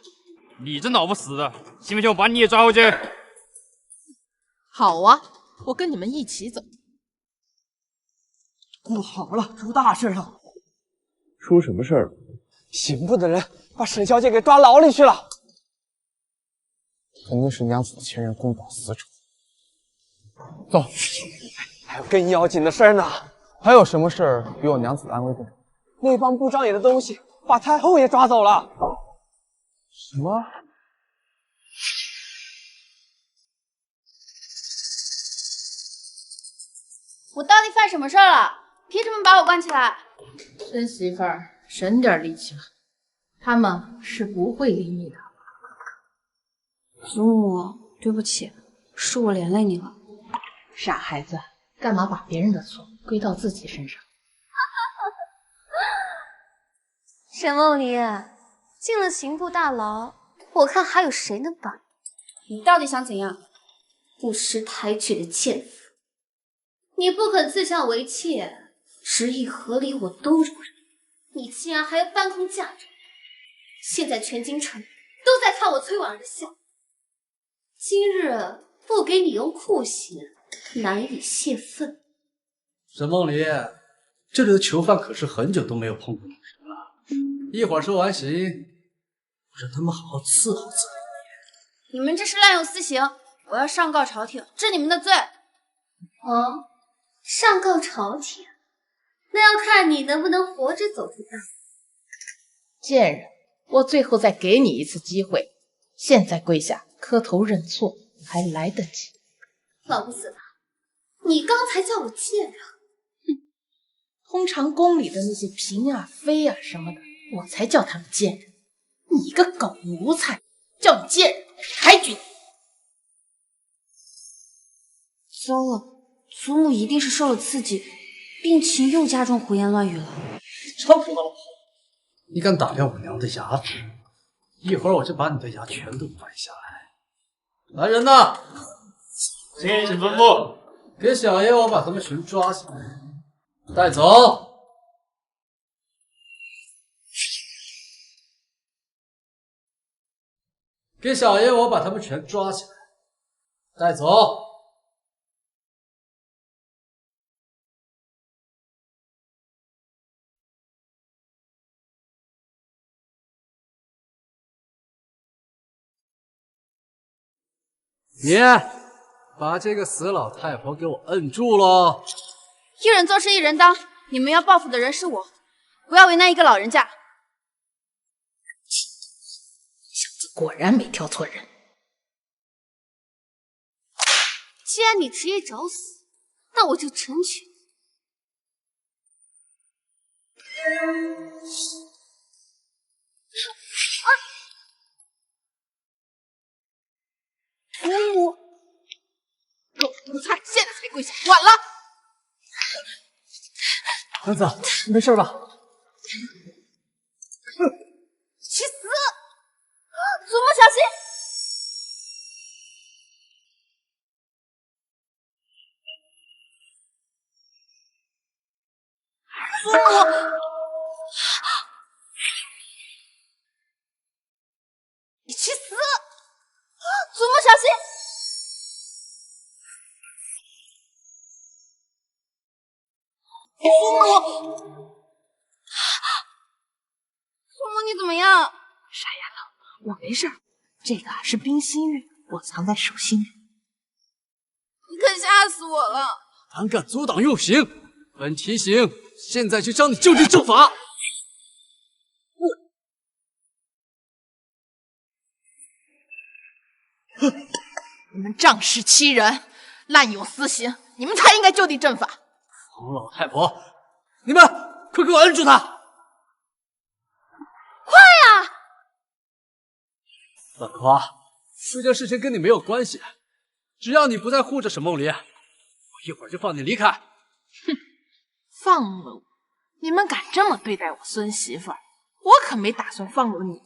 你这脑不死的，信不信我把你也抓回去？好啊，我跟你们一起走。不好了，出大事了！出什么事儿了？刑部的人把沈小姐给抓牢里去了。肯定是娘子的前任公报私仇。走，还有更要紧的事儿呢。还有什么事儿比我娘子安危更重要？那帮不长眼的东西把太后也抓走了。什么？我到底犯什么事儿了？凭什么把我关起来？孙媳妇儿，省点力气吧，他们是不会理你的。祖母，对不起，是我连累你了。傻孩子，干嘛把别人的错归到自己身上？沈梦离，进了刑部大牢，我看还有谁能帮你？你到底想怎样？不识抬举的贱妇！你不肯自相为妾，执意合理我都容忍，你竟然还要搬空嫁人！现在全京城都在看我崔婉儿的笑，今日不给你用酷刑，难以泄愤。沈梦离，这里的囚犯可是很久都没有碰过女人了，一会儿收完刑，我让他们好好伺候伺候你们这是滥用私刑，我要上告朝廷，治你们的罪。哦，上告朝廷，那要看你能不能活着走出大门。贱人，我最后再给你一次机会，现在跪下磕头认错还来得及。老不死的，你刚才叫我贱人。通常宫里的那些嫔啊、妃啊什么的，我才叫他们贱人。你个狗奴才，叫你贱人，抬举你！糟了，祖母一定是受了刺激，病情又加重，胡言乱语了。臭不老婆，你敢打掉我娘的牙齿，一会儿我就把你的牙全都掰下来。来人呐！请吩咐，给小爷我把他们全抓起来，带走。给小爷我把他们全抓起来，带走。你把这个死老太婆给我摁住喽！一人做事一人当，你们要报复的人是我，不要为难一个老人家。果然没挑错人。既然你执意找死，那我就成全你。父母，狗奴才，现在才跪下，晚了。娘子，你没事吧？去死！祖母小心！祖母，你去死！祖母小心！祖母你怎么样？傻丫头，我没事，这个是冰心玉，我藏在手心里。你可吓死我了！胆敢阻挡用刑，本提刑现在就将你就地正法。你们仗势欺人，滥用私刑，你们才应该就地正法。冯老太婆，你们快给我摁住他！快呀！老婆，这件事情跟你没有关系，只要你不再护着沈梦离，我一会儿就放你离开。哼，放了我！你们敢这么对待我孙媳妇儿，我可没打算放了你。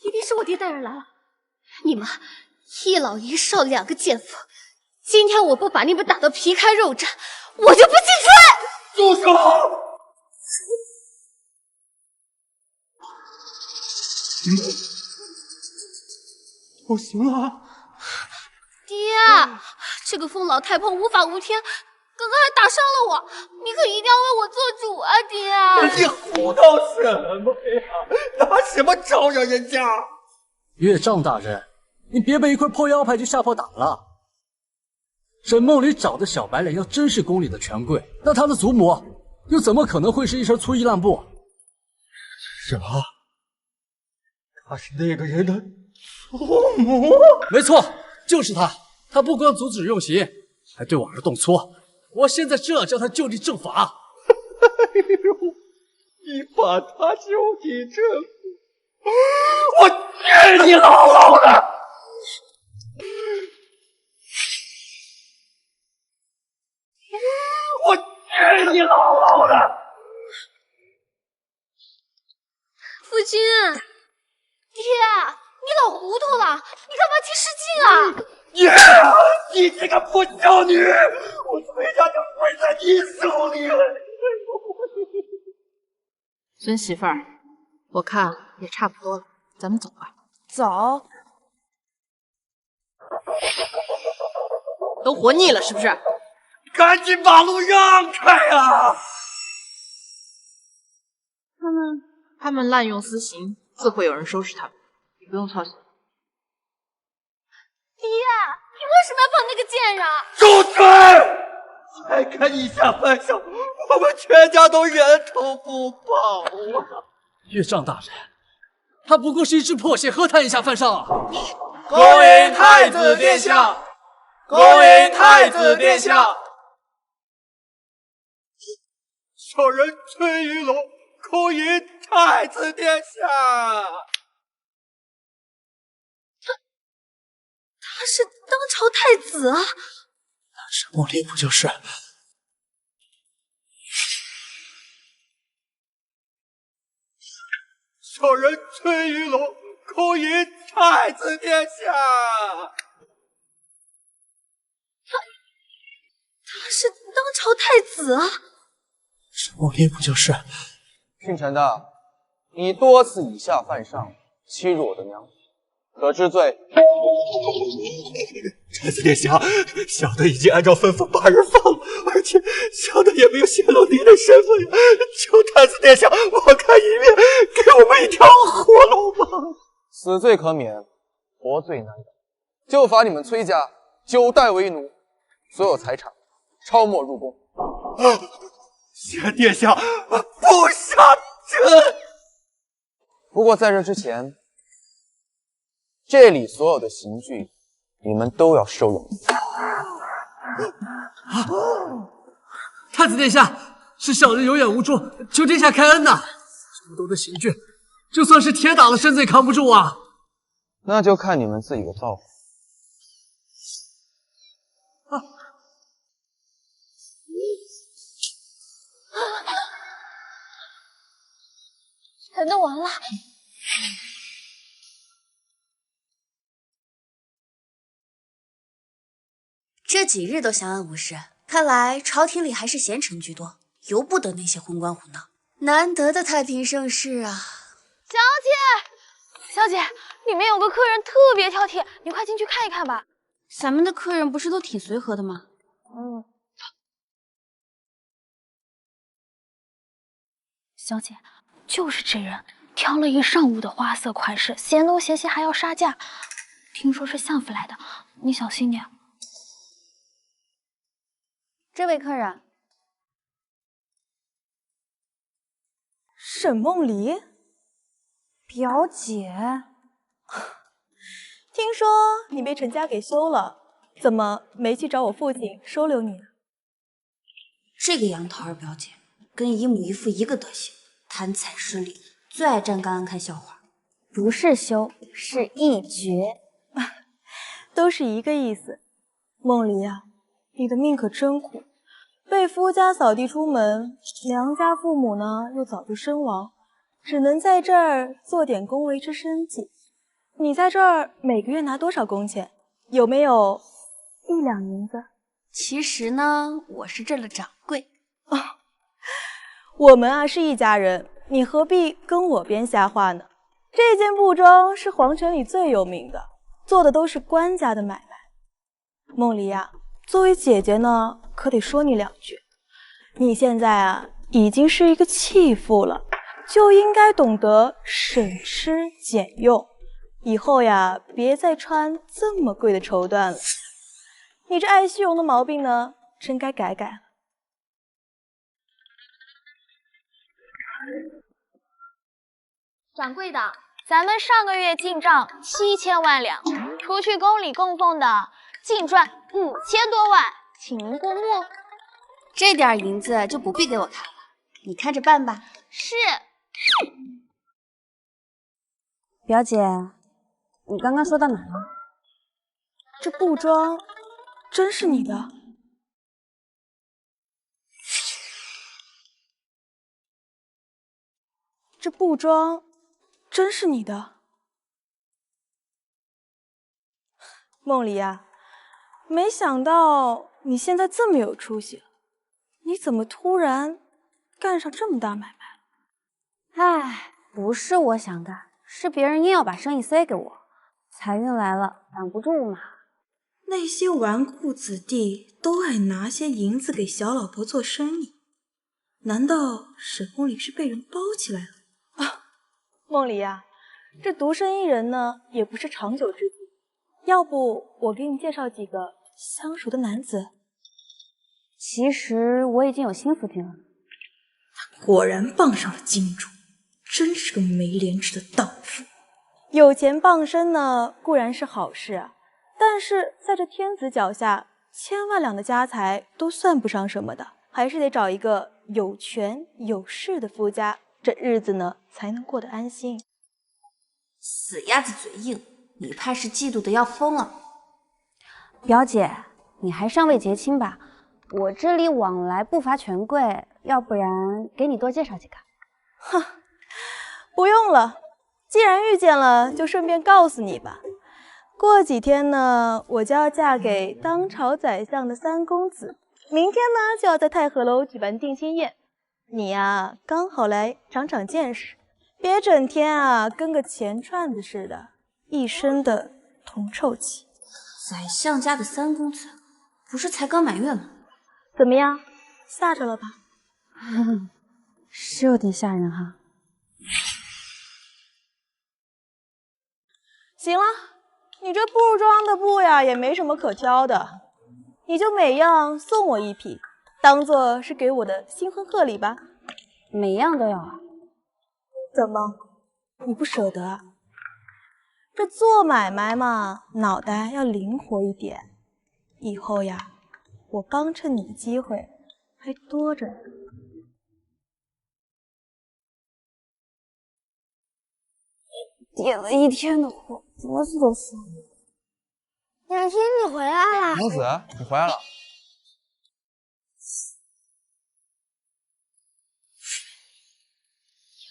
一定是我爹带人来了，你们一老一少两个奸夫，今天我不把你们打得皮开肉绽，我就不进去！住手！我行了。爹，这个疯老太婆无法无天，刚刚还打伤了我，你可一定要为我做主啊，爹！你胡闹什么呀？拿什么招惹人家？岳丈大人，你别被一块破腰牌就吓破胆了。沈梦离找的小白脸要真是宫里的权贵，那他的祖母又怎么可能会是一身粗衣烂布？什么？他是那个人的祖母？没错，就是他。他不光阻止用刑，还对我儿动粗。我现在就要将他就地正法。你把他就地正法，我治你牢牢的！我治你牢牢的！父亲，爹，你老糊涂了，你干嘛提示镜啊？你这个不孝女，我崔家就毁在你手里了！孙媳妇儿，我看也差不多了，咱们走吧。走。都活腻了是不是？赶紧把路让开啊！他们滥用私刑，自会有人收拾他们，你不用操心。爹，你为什么要放那个贱人？住嘴！再看你下犯上，我们全家都人头不保啊！岳丈大人，他不过是一只破鞋，何谈以下犯上啊？恭迎太子殿下！恭迎太子殿下！小人崔玉龙恭迎太子殿下！他是当朝太子啊！沈梦离不就是？小人崔玉龙恭迎太子殿下！他是当朝太子啊！沈梦离不就是？姓陈的，你多次以下犯上，欺辱我的娘，可治罪。太子殿下，小的已经按照吩咐把人放了，而且小的也没有泄露您的身份呀。求太子殿下网开一面，给我们一条活路吧。死罪可免，活罪难改，就罚你们崔家9代为奴，所有财产抄没入宫。谢殿下，不杀朕。不过在这之前，这里所有的刑具，你们都要收容。太子殿下，是小人有眼无珠，求殿下开恩呐！这么多的刑具，就算是铁打的身子也扛不住啊！那就看你们自己的造化。全都完了。这几日都相安无事，看来朝廷里还是贤臣居多，由不得那些昏官胡闹。难得的太平盛世啊！小姐，小姐，里面有个客人特别挑剔，你快进去看一看吧。咱们的客人不是都挺随和的吗？小姐，就是这人，挑了一上午的花色款式，嫌东嫌西还要杀价。听说是相府来的，你小心点。这位客人，沈梦离，表姐，听说你被陈家给休了，怎么没去找我父亲收留你呢？这个杨桃儿表姐跟姨母姨父一个德行，贪财失礼，最爱站干安看笑话。不是休，是一绝，都是一个意思。梦离啊，你的命可真苦，被夫家扫地出门，娘家父母呢又早就身亡，只能在这儿做点工维持生计。你在这儿每个月拿多少工钱？有没有1两银子？其实呢，我是这儿的掌柜。我们啊是一家人，你何必跟我编瞎话呢？这间布庄是皇城里最有名的，做的都是官家的买卖。梦离啊，作为姐姐呢，可得说你2句。你现在啊已经是一个弃妇了，就应该懂得省吃俭用，以后呀别再穿这么贵的绸缎了。你这爱虚荣的毛病呢，真该改改了。掌柜的，咱们上个月进账7000万两，除去宫里供奉的，净赚5000多万，请您过目。这点银子就不必给我看了，你看着办吧。是。表姐，你刚刚说到哪了？这布庄真是你的？这布庄真是你的？梦离啊，没想到你现在这么有出息，你怎么突然干上这么大买卖了？唉，不是我想干，是别人硬要把生意塞给我，财运来了挡不住嘛。那些纨绔子弟都爱拿些银子给小老婆做生意，难道沈梦离是被人包起来了？啊，梦离啊，这独身一人呢，也不是长久之计。要不我给你介绍几个相熟的男子？其实我已经有新夫君了。他果然傍上了金主，真是个没廉耻的荡妇。有钱傍身呢，固然是好事啊，但是在这天子脚下，1000万两的家财都算不上什么的，还是得找一个有权有势的夫家，这日子呢才能过得安心。死鸭子嘴硬，你怕是嫉妒的要疯了。表姐，你还尚未结亲吧？我这里往来不乏权贵，要不然给你多介绍几个。哼，不用了，既然遇见了，就顺便告诉你吧。过几天呢，我就要嫁给当朝宰相的3公子，明天呢就要在太和楼举办定亲宴。你呀，刚好来长长见识，别整天啊跟个钱串子似的，一身的铜臭气。宰相家的3公子，不是才刚满月吗？怎么样，吓着了吧？是有点吓人哈。行了，你这布庄的布呀，也没什么可挑的，你就每样送我1匹，当做是给我的新婚贺礼吧。每样都要啊？怎么，你不舍得啊？这做买卖嘛，脑袋要灵活一点。以后呀，我帮衬你的机会还多着呢。点了一天的货，脖子都酸了。娘亲，你回来了。娘子，你回来了。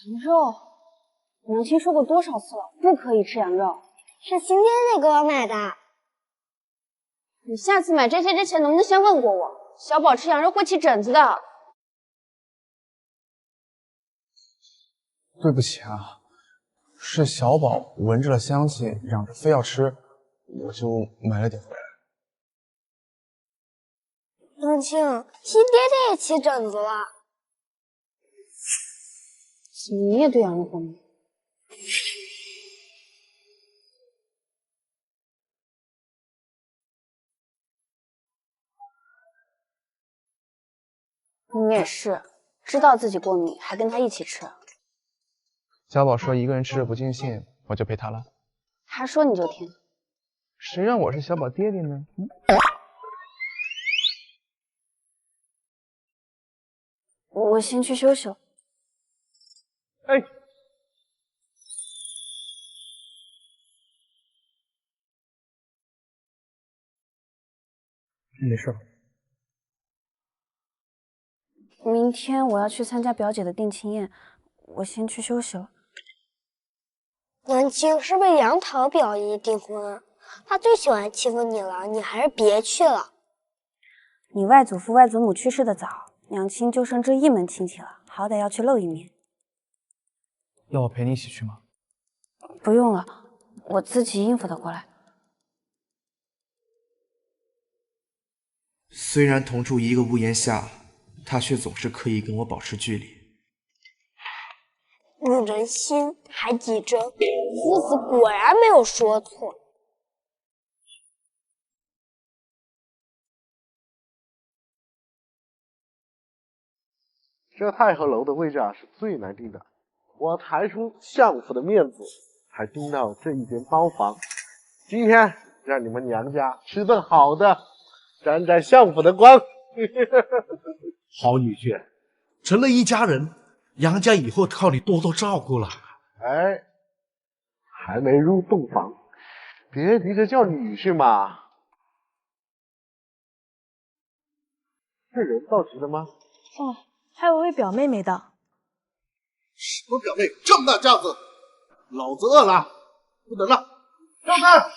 羊肉，娘亲说过多少次了，不可以吃羊肉。是新爹爹给我买的。你下次买这些之前，能不能先问过我？小宝吃羊肉会起疹子的。对不起啊，是小宝闻着了香气，嚷着非要吃，我就买了点回来。娘亲，新爹爹也起疹子了。怎么你也对羊肉过敏？你也是，知道自己过敏还跟他一起吃。小宝说一个人吃着不尽兴，我就陪他了。他说你就听。谁让我是小宝爹爹呢？我先去休息了。哎，没事。明天我要去参加表姐的定亲宴，我先去休息了。娘亲，是不是杨桃表姨订婚？她最喜欢欺负你了，你还是别去了。你外祖父外祖母去世的早，娘亲就剩这一门亲戚了，好歹要去露一面。要我陪你一起去吗？不用了，我自己应付得过来。虽然同住一个屋檐下，他却总是刻意跟我保持距离。女人心海底针，夫子果然没有说错。这太和楼的位置啊是最难定的，我抬出相府的面子，才订到这一间包房。今天让你们娘家吃顿好的，沾沾相府的光。好女婿，成了一家人，杨家以后靠你多多照顾了。哎，还没入洞房，别急着叫女婿嘛。这人到齐了吗？哦，还有位表妹没到。什么表妹这么大架子？老子饿了，不等了，上菜。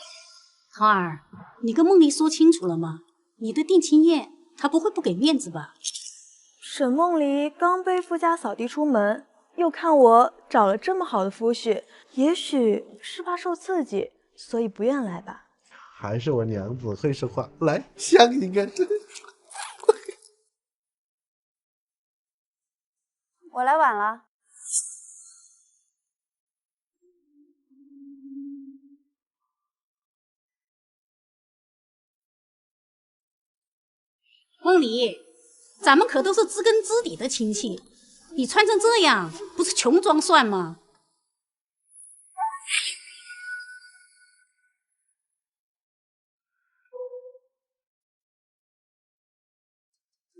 桃儿，你跟梦离说清楚了吗？你的定亲宴，他不会不给面子吧？沈梦离刚背夫家扫地出门，又看我找了这么好的夫婿，也许是怕受刺激，所以不愿来吧。还是我娘子会说话，来香一个。我来晚了。梦离，咱们可都是知根知底的亲戚，你穿成这样，不是穷装蒜吗？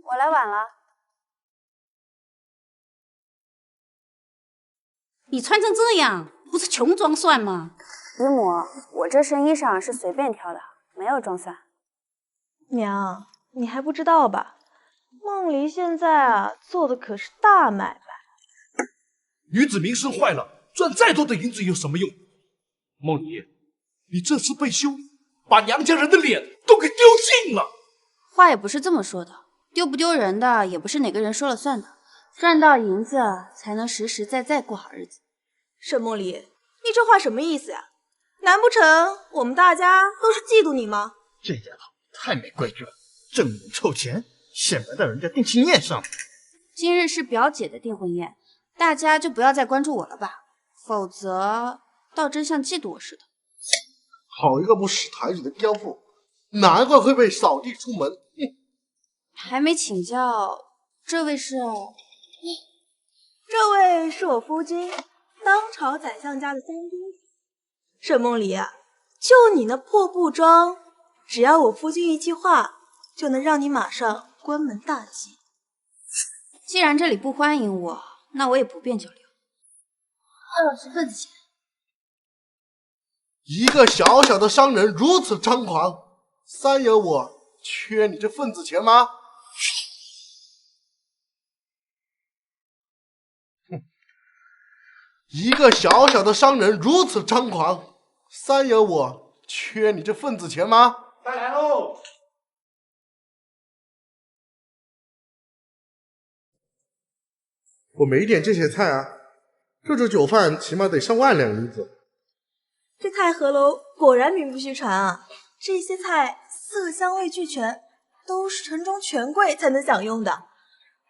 我来晚了。你穿成这样，不是穷装蒜吗？姨母，我这身衣裳是随便挑的，没有装蒜。娘，你还不知道吧？梦离现在啊，做的可是大买卖。女子名声坏了，赚再多的银子有什么用？梦离，你这次被休，把娘家人的脸都给丢尽了。话也不是这么说的，丢不丢人的也不是哪个人说了算的，赚到银子才能实实在在过好日子。沈梦离，你这话什么意思呀？难不成我们大家都是嫉妒你吗？这丫头太没规矩了，挣米凑钱，显摆到人家定亲宴上。今日是表姐的订婚宴，大家就不要再关注我了吧，否则倒真像嫉妒我似的。好一个不识抬举的刁妇，难怪会被扫地出门。还没请教，这位是？这位是我夫君，大当朝宰相家的三公子。沈梦离啊，就你那破布庄，只要我夫君一句话，就能让你马上关门大吉。既然这里不欢迎我，那我也不便久留。20份子钱。一个小小的商人如此张狂，三爷我缺你这份子钱吗？哼！一个小小的商人如此张狂，三爷我缺你这份子钱吗？再来喽！我没点这些菜啊，这桌酒饭起码得上万两银子。这太和楼果然名不虚传啊！这些菜色香味俱全，都是城中权贵才能享用的，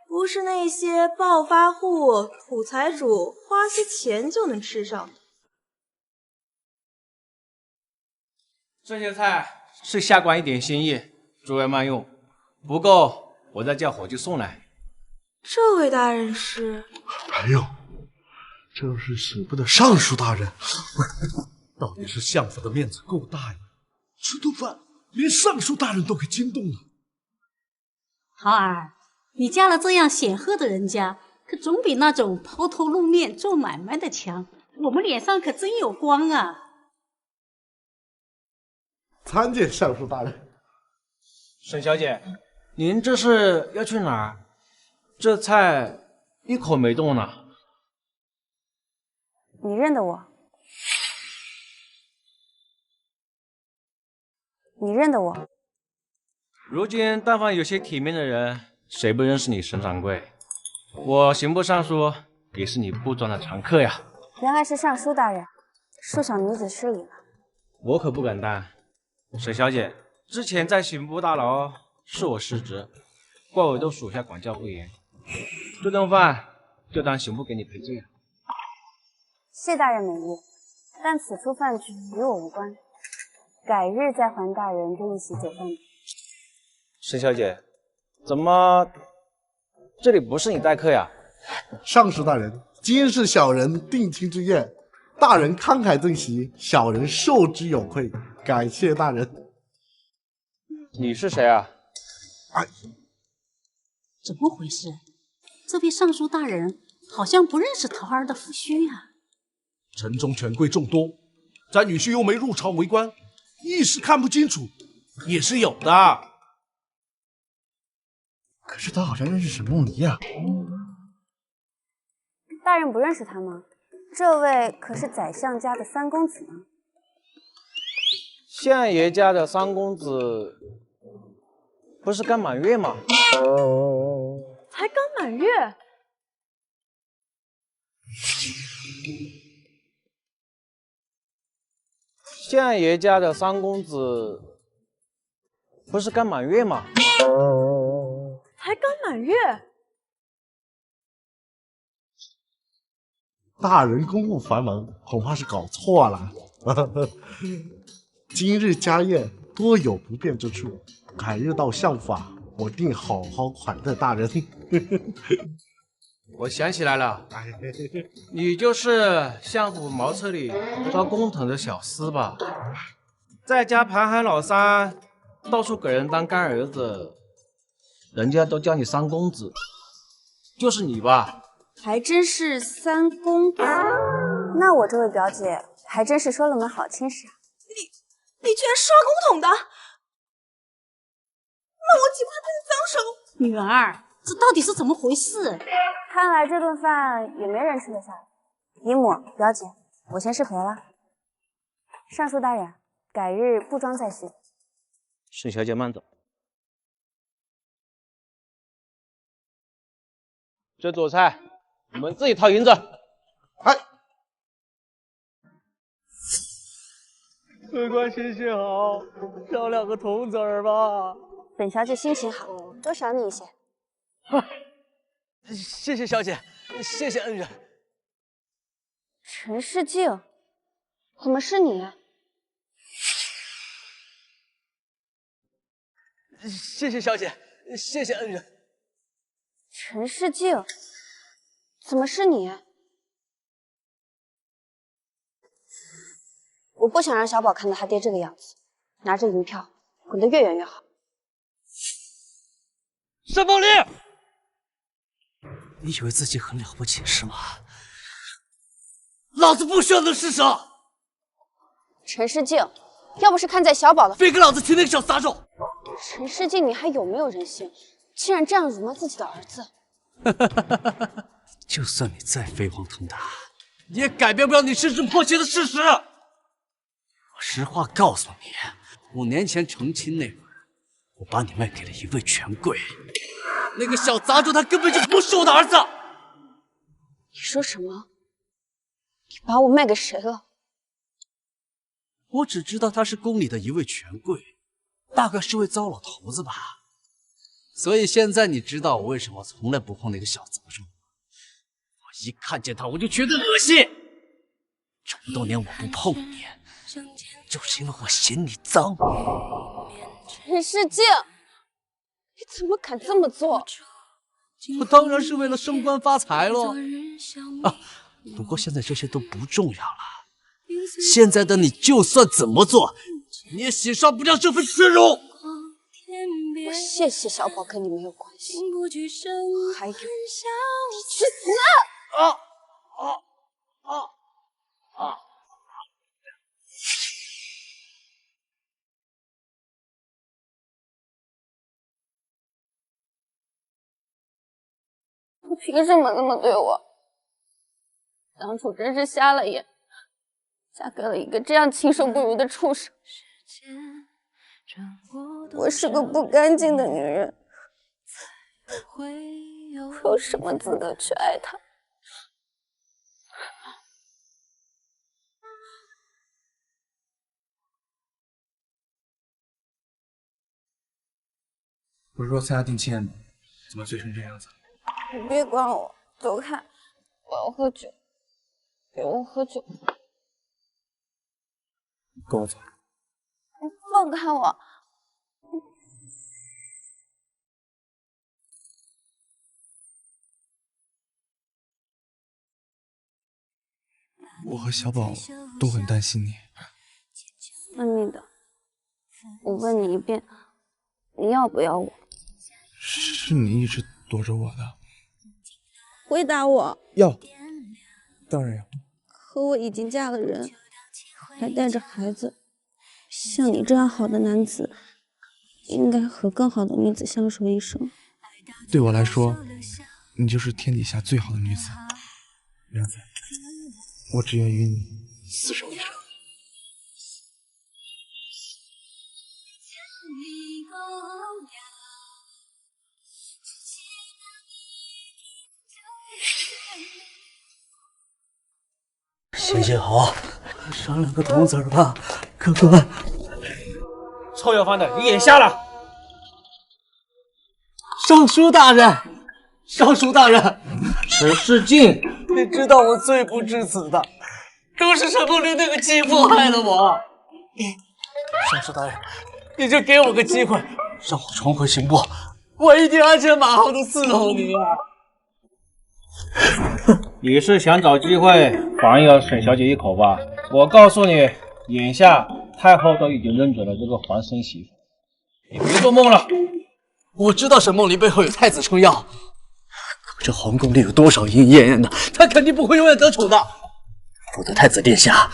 不是那些暴发户、土财主花些钱就能吃上的。这些菜是下官一点心意，诸位慢用，不够我再叫伙计送来。这位大人是？还有，这是省部的尚书大人。到底是相府的面子够大呀！这顿饭连尚书大人都给惊动了。豪儿，你嫁了这样显赫的人家，可总比那种抛头露面做买卖的强。我们脸上可真有光啊！参见尚书大人。沈小姐，您这是要去哪儿？这菜一口没动呢。你认得我？你认得我？如今但凡有些体面的人，谁不认识你沈掌柜？我刑部尚书也是你布庄的常客呀。原来是尚书大人，恕小女子失礼了。我可不敢当。沈小姐，之前在刑部大牢是我失职，怪我对属下管教不严，这顿饭就当刑部给你赔罪了。谢大人美意，但此处饭局与我无关，改日再还大人这一席酒饭。沈小姐，怎么这里不是你待客呀？尚书大人，今是小人定亲之宴，大人慷慨赠席，小人受之有愧，感谢大人。你是谁啊？怎么回事？这位尚书大人好像不认识桃儿的夫婿啊。城中权贵众多，咱女婿又没入朝为官，一时看不清楚也是有的。可是他好像认识沈梦离呀。大人不认识他吗？这位可是宰相家的三公子呢。相爷家的三公子不是刚满月吗？才刚满月。相爷家的三公子不是刚满月吗？才刚满月。大人公务繁忙，恐怕是搞错了。今日家宴多有不便之处，改日到相法，我定好好款待大人。我想起来了，你就是相府茅厕里招工藤的小厮吧？在家盘喊老三，到处给人当干儿子，人家都叫你三公子，就是你吧？还真是三公子。那我这位表姐还真是说了门好亲事啊！你居然刷公桶的，那我岂不是更脏手？女儿，这到底是怎么回事？看来这顿饭也没人吃得下。姨母、表姐，我先失陪了。尚书大人，改日布庄再叙。沈小姐慢走。这桌菜你们自己掏银子。客官心情好，挑2个铜子儿吧。本小姐心情好，多赏你一些。谢谢小姐，谢谢恩人。陈世静，怎么是你？谢谢小姐，谢谢恩人。陈世静，怎么是你？我不想让小宝看到他爹这个样子，拿着银票滚得越远越好。沈梦离，你以为自己很了不起是吗？老子不需要能是啥？陈世静，要不是看在小宝的，别给老子提那个小杂种！陈世静，你还有没有人性？竟然这样辱骂自己的儿子！就算你再飞黄腾达，你也改变不了你失之迫切的事实。我实话告诉你，5年前成亲那会儿，我把你卖给了一位权贵，那个小杂种他根本就不是我的儿子。你说什么？你把我卖给谁了？我只知道他是宫里的一位权贵，大概是位糟老头子吧。所以现在你知道我为什么从来不碰那个小杂种。我一看见他我就觉得恶心。这么多年我不碰你，就是因为我嫌你脏。陈世静，你怎么敢这么做？我当然是为了升官发财喽。啊，不过现在这些都不重要了。现在的你就算怎么做，你也洗刷不掉这份耻辱。我谢谢小宝跟你没有关系，还有你去死！你凭什么这么对我？当初真是瞎了眼，嫁给了一个这样禽兽不如的畜生。我是个不干净的女人，我有什么资格去爱他？不是说参加定亲宴吗？怎么醉成这样子？你别管我，走开！我要喝酒，给我喝酒。跟我走。你放开我！我和小宝都很担心你。问你的，我问你一遍，你要不要我？是你一直躲着我的。回答我。要，当然要。可我已经嫁了人，还带着孩子。像你这样好的男子，应该和更好的女子相守一生。对我来说，你就是天底下最好的女子。梁子，我只愿与你厮守一生。行行好，商量个懂子吧，客官。臭要饭的，你眼瞎了！尚书大人，尚书大人，陈世静，你知道我罪不至死的，都是陈凤林那个继父害了我。尚书大人，你就给我个机会，让我重回刑部，我一定鞍前马后的伺候你啊！你是想找机会反咬沈小姐一口吧？我告诉你，眼下太后都已经认准了这个皇孙媳妇，你别做梦了。我知道沈梦离背后有太子撑腰，可这皇宫里有多少莺莺燕燕的，她肯定不会永远得宠的。否则太子殿下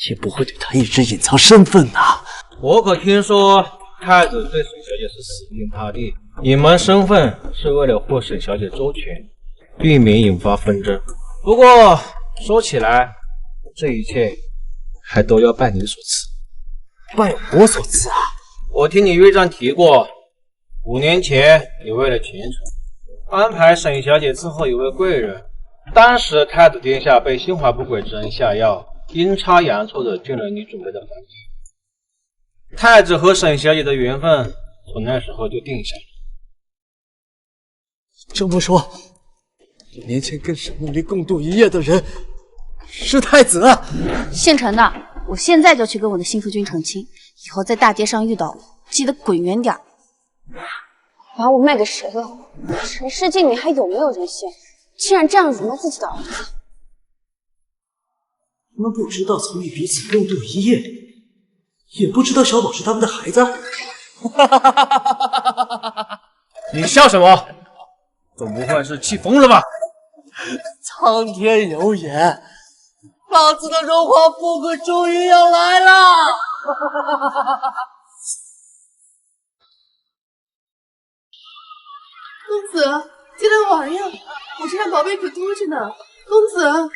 也不会对她一直隐藏身份呐。我可听说太子对沈小姐是死心塌地，隐瞒身份是为了护沈小姐周全，避免引发纷争。不过说起来，这一切还都要拜您所赐。拜我所赐啊？我听你约章提过，5年前你为了前程，安排沈小姐伺候一位贵人。当时太子殿下被心怀不轨之人下药，阴差阳错的进了你准备的房间。太子和沈小姐的缘分从那时候就定下了。这么说，5年前跟沈梦离共度一夜的人是太子？姓陈的，我现在就去跟我的心腹君成亲，以后在大街上遇到我，记得滚远点。把我卖给谁了？陈世静，你还有没有人性？竟然这样辱骂自己的儿子！他们不知道曾与彼此共度一夜，也不知道小宝是他们的孩子。你笑什么？总不会是气疯了吧？苍天有眼，老子的荣华富贵终于要来了！公子，进来玩呀！我这让宝贝可多着呢。公子，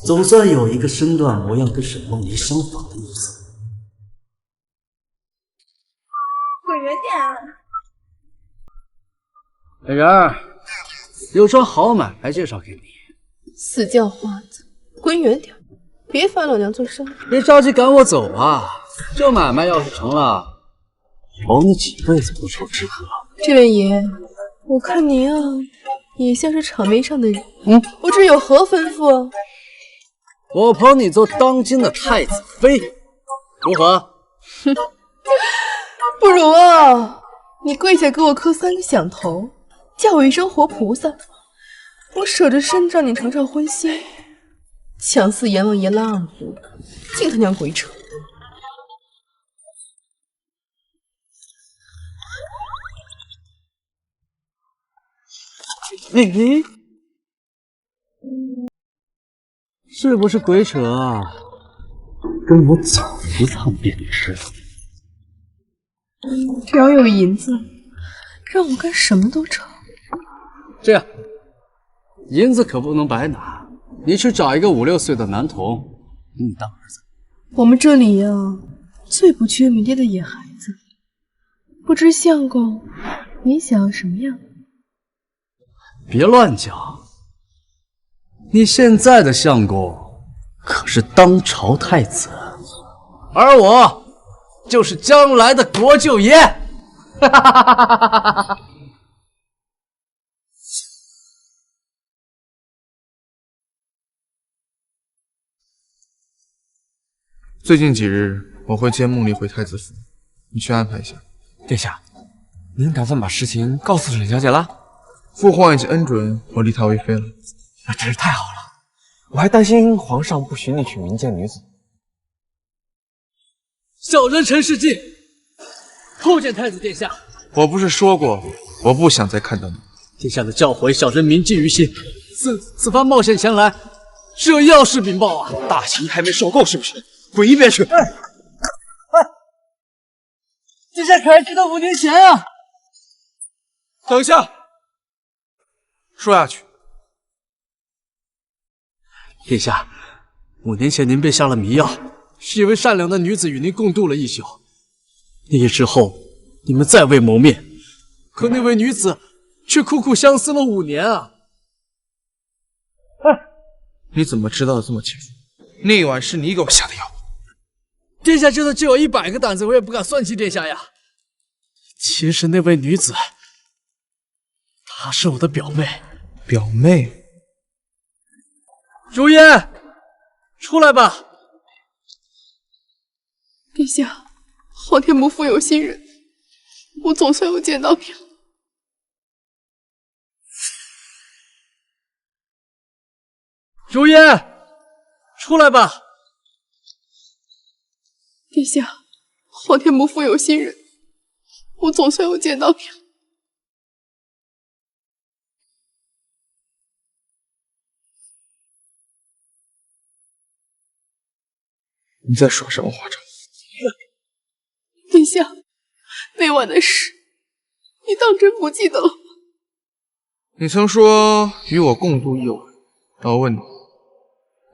总算有一个身段模样跟沈梦妮相仿的女子。滚远点！美人儿，有桩好买卖介绍给你。死叫花子，滚远点！别烦老娘做生意。别着急赶我走啊！这买卖要是成了，保你几辈子不愁吃喝。这位爷，我看您啊，也像是场面上的人。我这有何吩咐？我捧你做当今的太子妃，如何？哼，不如啊，你跪下给我磕3个响头，叫我一声活菩萨，我舍着身让你尝尝荤腥。强似阎王爷拉二胡，净他娘鬼扯！你是不是鬼扯啊？跟我走一趟便知道。只要有银子，让我干什么都成。这样，银子可不能白拿，你去找一个5、6岁的男童给你当儿子。我们这里呀，最不缺迷恋的野孩子。不知相公，你想要什么样？别乱讲，你现在的相公可是当朝太子，而我就是将来的国舅爷。哈哈哈哈哈！最近几日我会接梦离回太子府，你去安排一下。殿下，您打算把事情告诉沈小姐了？父皇已经恩准我立她为妃了。那真是太好了，我还担心皇上不许你娶民间女子。小人陈世进叩见太子殿下。我不是说过我不想再看到你？殿下的教诲，小人铭记于心。此番冒险前来，是有要事禀报啊！大情还没受够是不是？滚一边去！殿下可还记得5年前啊？等下，说下去。殿下，5年前您被下了迷药，是一位善良的女子与您共度了一宿。那夜之后，你们再未谋面，可那位女子却苦苦相思了5年啊！你怎么知道的这么清楚？那晚是你给我下的药。殿下就算借我100个胆子，我也不敢算计殿下呀。其实那位女子，她是我的表妹。表妹？如烟，出来吧。殿下，皇天不负有心人，我总算有见到你了。如烟，出来吧。殿下，皇天不负有心人，我总算有见到你了。你在耍什么花招？殿下，那晚的事，你当真不记得了吗？你曾说与我共度一晚，那我问你，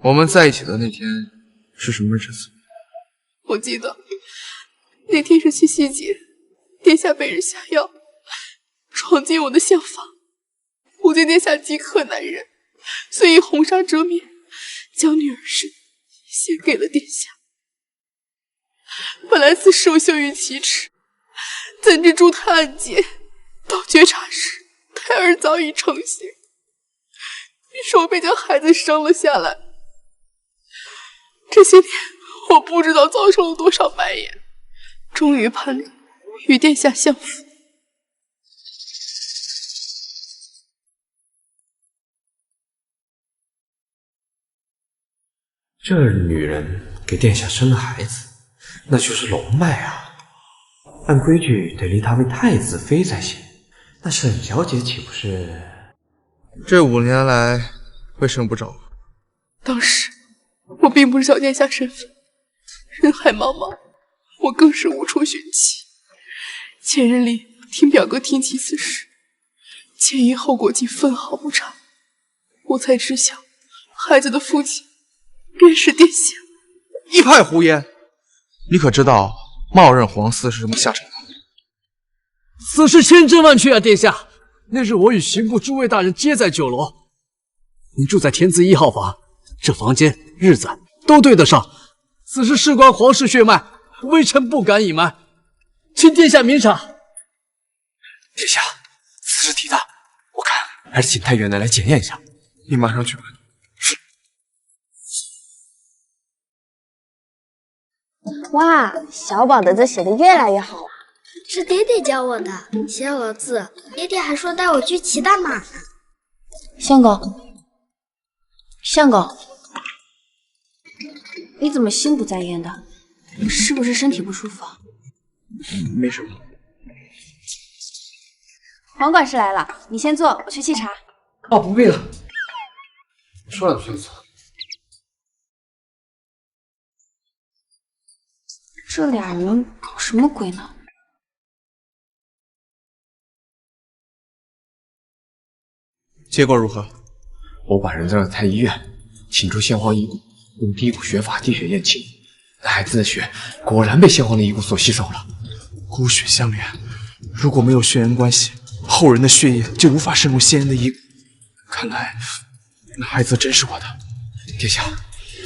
我们在一起的那天是什么日子？我记得那天是七夕节，殿下被人下药，闯进我的厢房，我见殿下饥渴难忍，遂以红纱遮面，将女儿身献给了殿下。本来此事我羞于启齿，怎知朱太暗间到觉察时，胎儿早已成型，于是我便将孩子生了下来。这些年我不知道遭受了多少白眼，终于盼着与殿下相扶。这女人给殿下生了孩子，那就是龙脉啊！按规矩得立她为太子妃才行。那沈小姐岂不是？这5年来为什么不找我？当时我并不知晓殿下身份，人海茫茫，我更是无处寻妻。前日里听表哥听其此事，前因后果竟分毫不差，我才知晓孩子的父亲便是殿下。一派胡言！你可知道冒认皇嗣是什么下场吗？此事千真万确啊，殿下！那日我与刑部诸位大人皆在酒楼，您住在天字1号房，这房间、日子都对得上。此事事关皇室血脉，微臣不敢隐瞒，请殿下明察。殿下，此事体大，我看还是请太原来检验一下。你马上去吧。哇，小宝的字写的越来越好了。是爹爹教我的，写好了字，爹爹还说带我去骑大马呢。相公，相公，你怎么心不在焉的？是不是身体不舒服？没什么。黄管事来了，你先坐，我去沏茶。哦，不必了。说两句就走。这俩人搞什么鬼呢？结果如何？我把人带到太医院，请出先皇遗骨，用第一股血法滴血验亲。那孩子的血果然被先皇的遗骨所吸走了。骨血相连，如果没有血缘关系，后人的血液就无法渗入先人的遗骨。看来那孩子真是我的。殿下，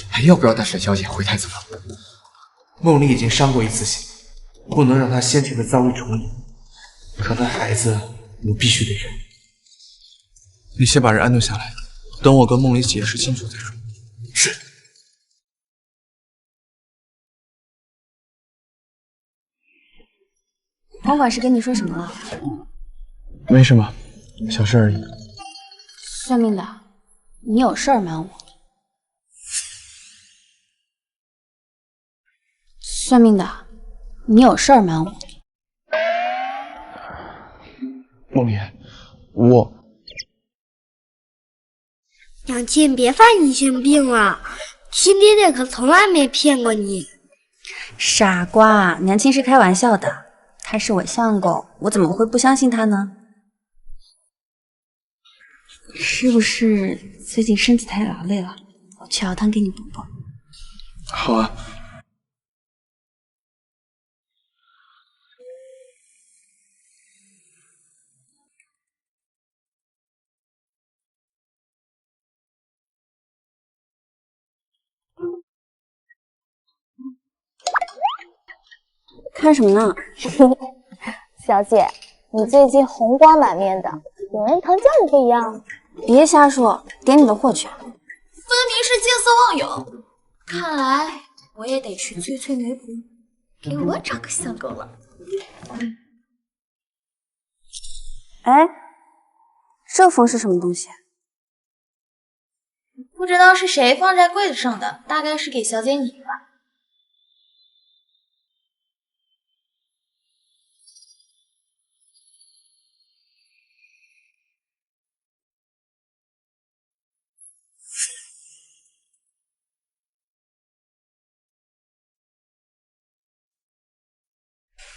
还要不要带沈小姐回太子府？梦里已经伤过1次心，不能让她先前的遭遇重演。可那孩子，我必须得认。你先把人安顿下来，等我跟梦里解释清楚再说。是。黄管事跟你说什么了？没什么，小事而已。算命的，你有事儿瞒我。算命的，你有事儿瞒我。梦里，我。娘亲，别犯疑心病了，亲爹爹可从来没骗过你。傻瓜，娘亲是开玩笑的，他是我相公，我怎么会不相信他呢？是不是最近身子太劳累了？我去熬汤给你补补。好啊。看什么呢？小姐，你最近红光满面的，有人疼叫你这样？别瞎说，点你的货去。分明是见色忘友，看来我也得去催催媒婆，给我找个相公了。哎，这封是什么东西？不知道是谁放在柜子上的，大概是给小姐你吧。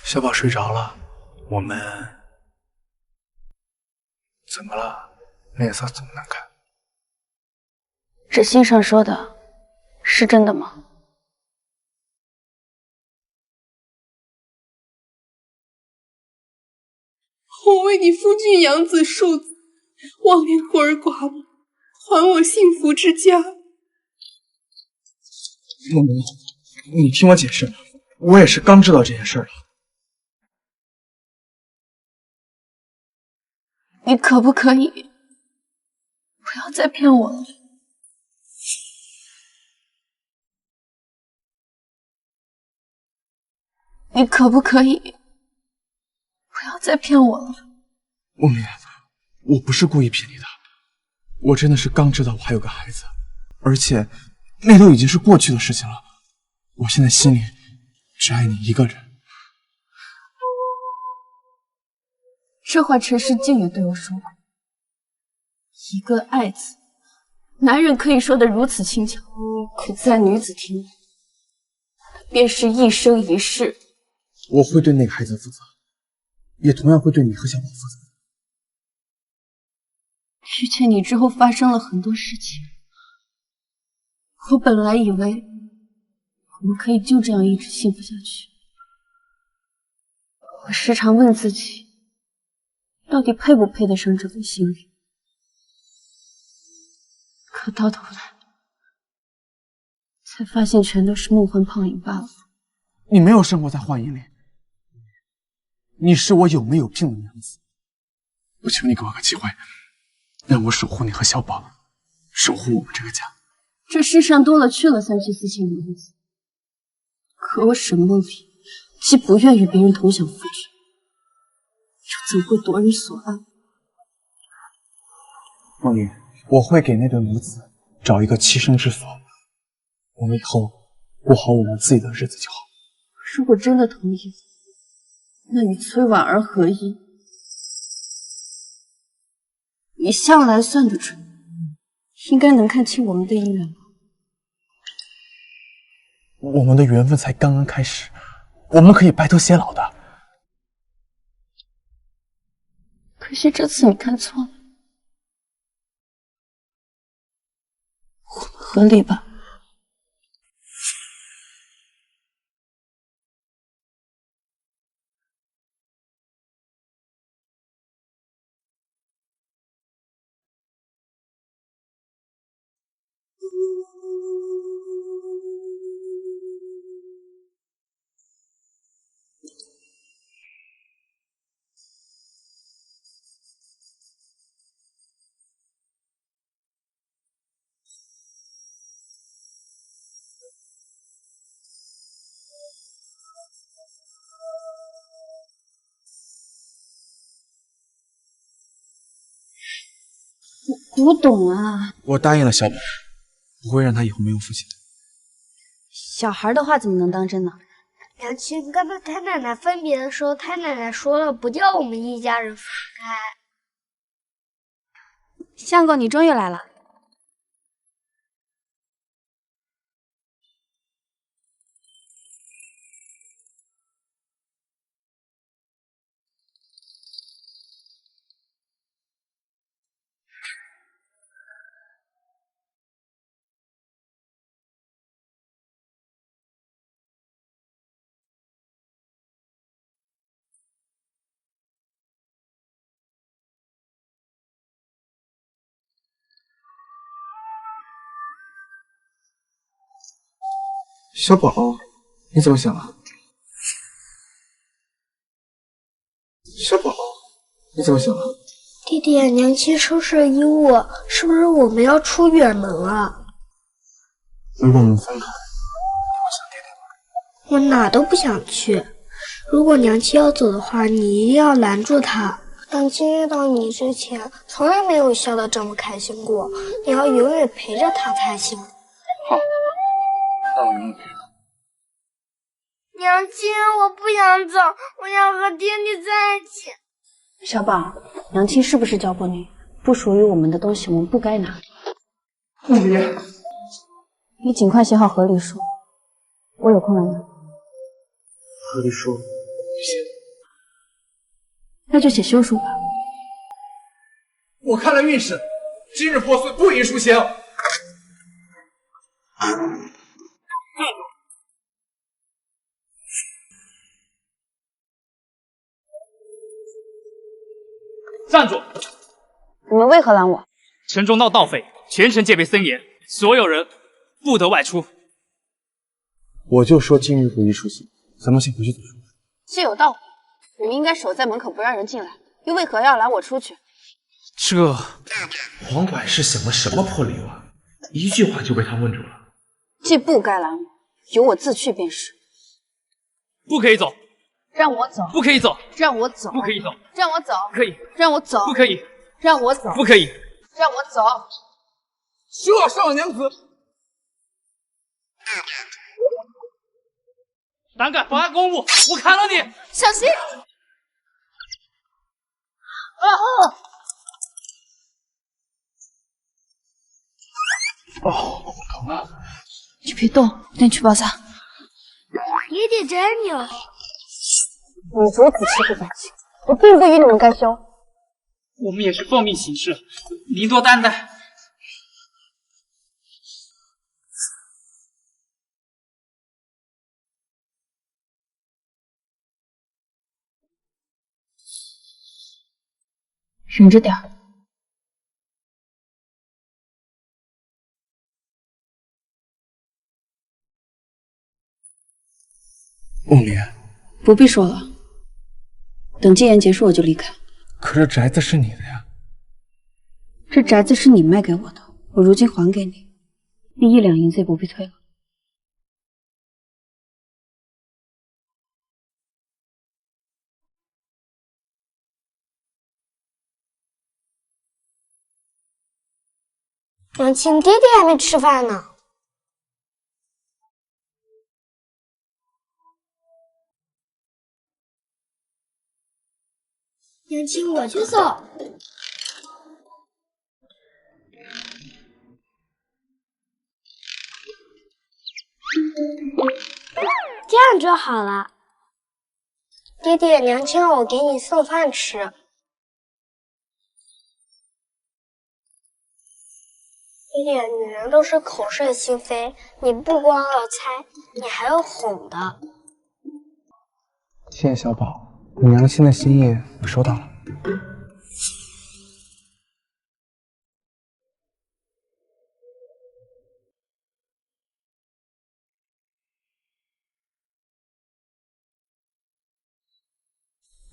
小宝睡着了，我们怎么了？脸色这么难看？这信上说的是真的吗？我为你夫君养子数子，望念孤儿寡母，还我幸福之家。梦妮，你听我解释，我也是刚知道这件事了。你可不可以不要再骗我了？你可不可以不要再骗我了？梦妮，我不是故意骗你的，我真的是刚知道我还有个孩子，而且那都已经是过去的事情了。我现在心里只爱你一个人。这话陈世静也对我说过。一个爱字，男人可以说得如此轻巧，可在女子听来，便是一生一世。我会对那个孩子负责，也同样会对你和小宝负责。遇见你之后发生了很多事情，我本来以为我们可以就这样一直幸福下去。我时常问自己，到底配不配得上这份幸运？可到头来，才发现全都是梦幻泡影罢了。你没有生活在幻影里，你是我有没有病的娘子。我求你给我个机会，让我守护你和小宝，守护我们这个家。这世上多了去了三妻四妾的女子，可我沈梦离既不愿与别人同享福祉，又怎会夺人所爱？梦离，我会给那对母子找一个栖身之所，我们以后过好我们自己的日子就好。如果真的同意，那与崔婉儿合一，你向来算得准，应该能看清我们的姻缘吧？我们的缘分才刚刚开始，我们可以白头偕老的。可惜这次你看错了，我们合理吧？我懂啊，我答应了小宝，不会让他以后没有父亲的。小孩的话怎么能当真呢？娘亲跟他太奶奶分别的时候，太奶奶说了，不叫我们一家人分开。相公，你终于来了。小宝，你怎么想了？小宝，你怎么想了？弟弟，娘亲收拾了衣物，是不是我们要出远门了？如果我们分开，我哪都不想去。如果娘亲要走的话，你一定要拦住她。娘亲遇到你之前，从来没有笑得这么开心过。你要永远陪着她才行。好，那我永远陪她。娘亲，我不想走，我想和爹爹在一起。小宝，娘亲是不是教过你，不属于我们的东西我们不该拿？梦离，你尽快写好和离书，我有空来拿。和离书写，那就写休书吧。我看了运势，今日破碎，不宜书行。站住！你们为何拦我？城中闹盗匪，全城戒备森严，所有人不得外出。我就说今日不宜出行，咱们先回去读书。是有道理，你们应该守在门口不让人进来，又为何要拦我出去？这黄管事想了什么破理由啊？一句话就被他问住了。既不该拦我，由我自去便是。不可以走！让我走！不可以走！让我走！不可以走！让我走！可以！让我走！不可以！让我走！不可以！让我走！舍上娘子！胆敢妨碍公务，我砍了你！小心！哦，疼啊！你别动，带你去包扎。爹爹真牛！你如此欺负百姓，我并不与你们干休。我们也是奉命行事，您多担待。忍着点儿。梦离，不必说了，等戒严结束我就离开。可这宅子是你的呀。这宅子是你卖给我的，我如今还给你，1、2银子也不必退了。娘亲，爹爹还没吃饭呢。娘亲，我去送。这样就好了。爹爹，娘亲让我给你送饭吃。爹爹，女人都是口是心非，你不光要猜，你还要哄的。谢谢小宝，你娘亲的心意我收到了。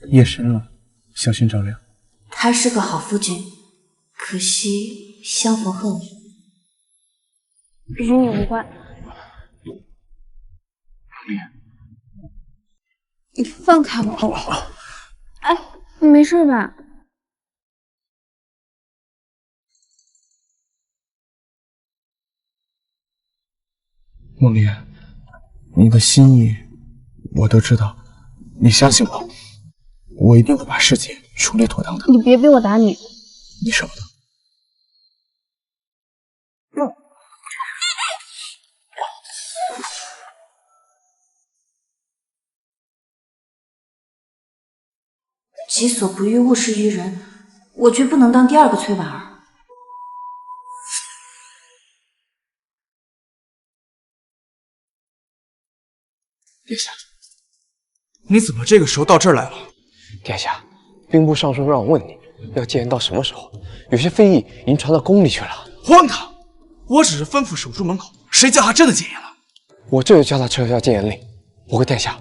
夜深了，小心照亮。他是个好夫君，可惜相逢恨晚。与你无关。你放开我！哎，你没事吧？梦离，你的心意我都知道，你相信我，我一定会把事情处理妥当的。你别逼我打你！你舍不得。己所不欲，勿施于人。我绝不能当第2个崔婉儿。殿下，你怎么这个时候到这儿来了？殿下，兵部尚书让我问你，要戒严到什么时候？有些非议已经传到宫里去了。荒唐！我只是吩咐守住门口，谁叫他真的戒严了？我这就叫他撤销戒严令。不过殿下，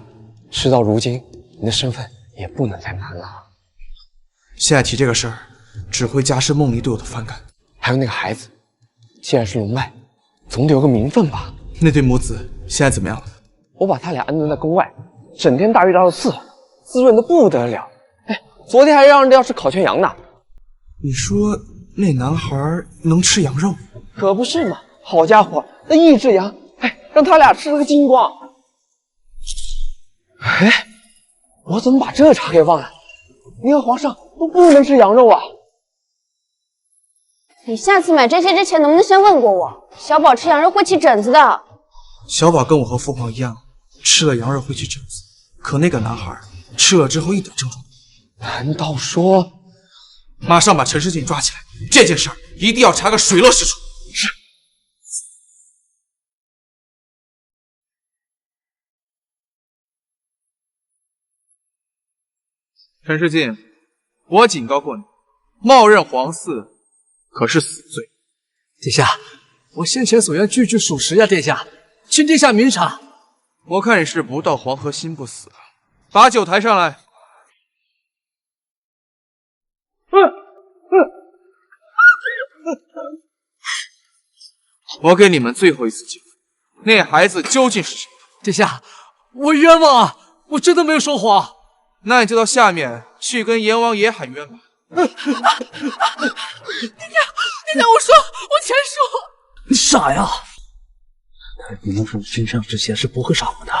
事到如今，你的身份也不能再瞒了。现在提这个事儿，只会加深梦离对我的反感。还有那个孩子，既然是龙脉，总得有个名分吧？那对母子现在怎么样了？我把他俩安顿在宫外，整天大鱼大肉伺候，滋润的不得了。哎，昨天还让人家吃烤全羊呢。你说那男孩能吃羊肉？可不是嘛！好家伙，那1只羊，哎，让他俩吃了个精光。哎，我怎么把这茬给忘了？你和皇上都不能吃羊肉啊！你下次买这些之前能不能先问过我？小宝吃羊肉会起疹子的。小宝跟我和父皇一样，吃了羊肉会起疹子，可那个男孩吃了之后一点症状没有。难道说？马上把陈世进抓起来，这件事儿一定要查个水落石出。是。陈世进，我警告过你，冒认皇嗣可是死罪。殿下，我先前所言句句属实呀，殿下，请殿下明察。我看你是不到黄河心不死，把酒抬上来。我给你们最后一次机会，那孩子究竟是谁的？殿下，我冤枉啊！我真的没有说谎。那你就到下面去跟阎王爷喊冤吧。殿下，我说，我全说。你傻呀！在你们父身上之前是不会杀我们的。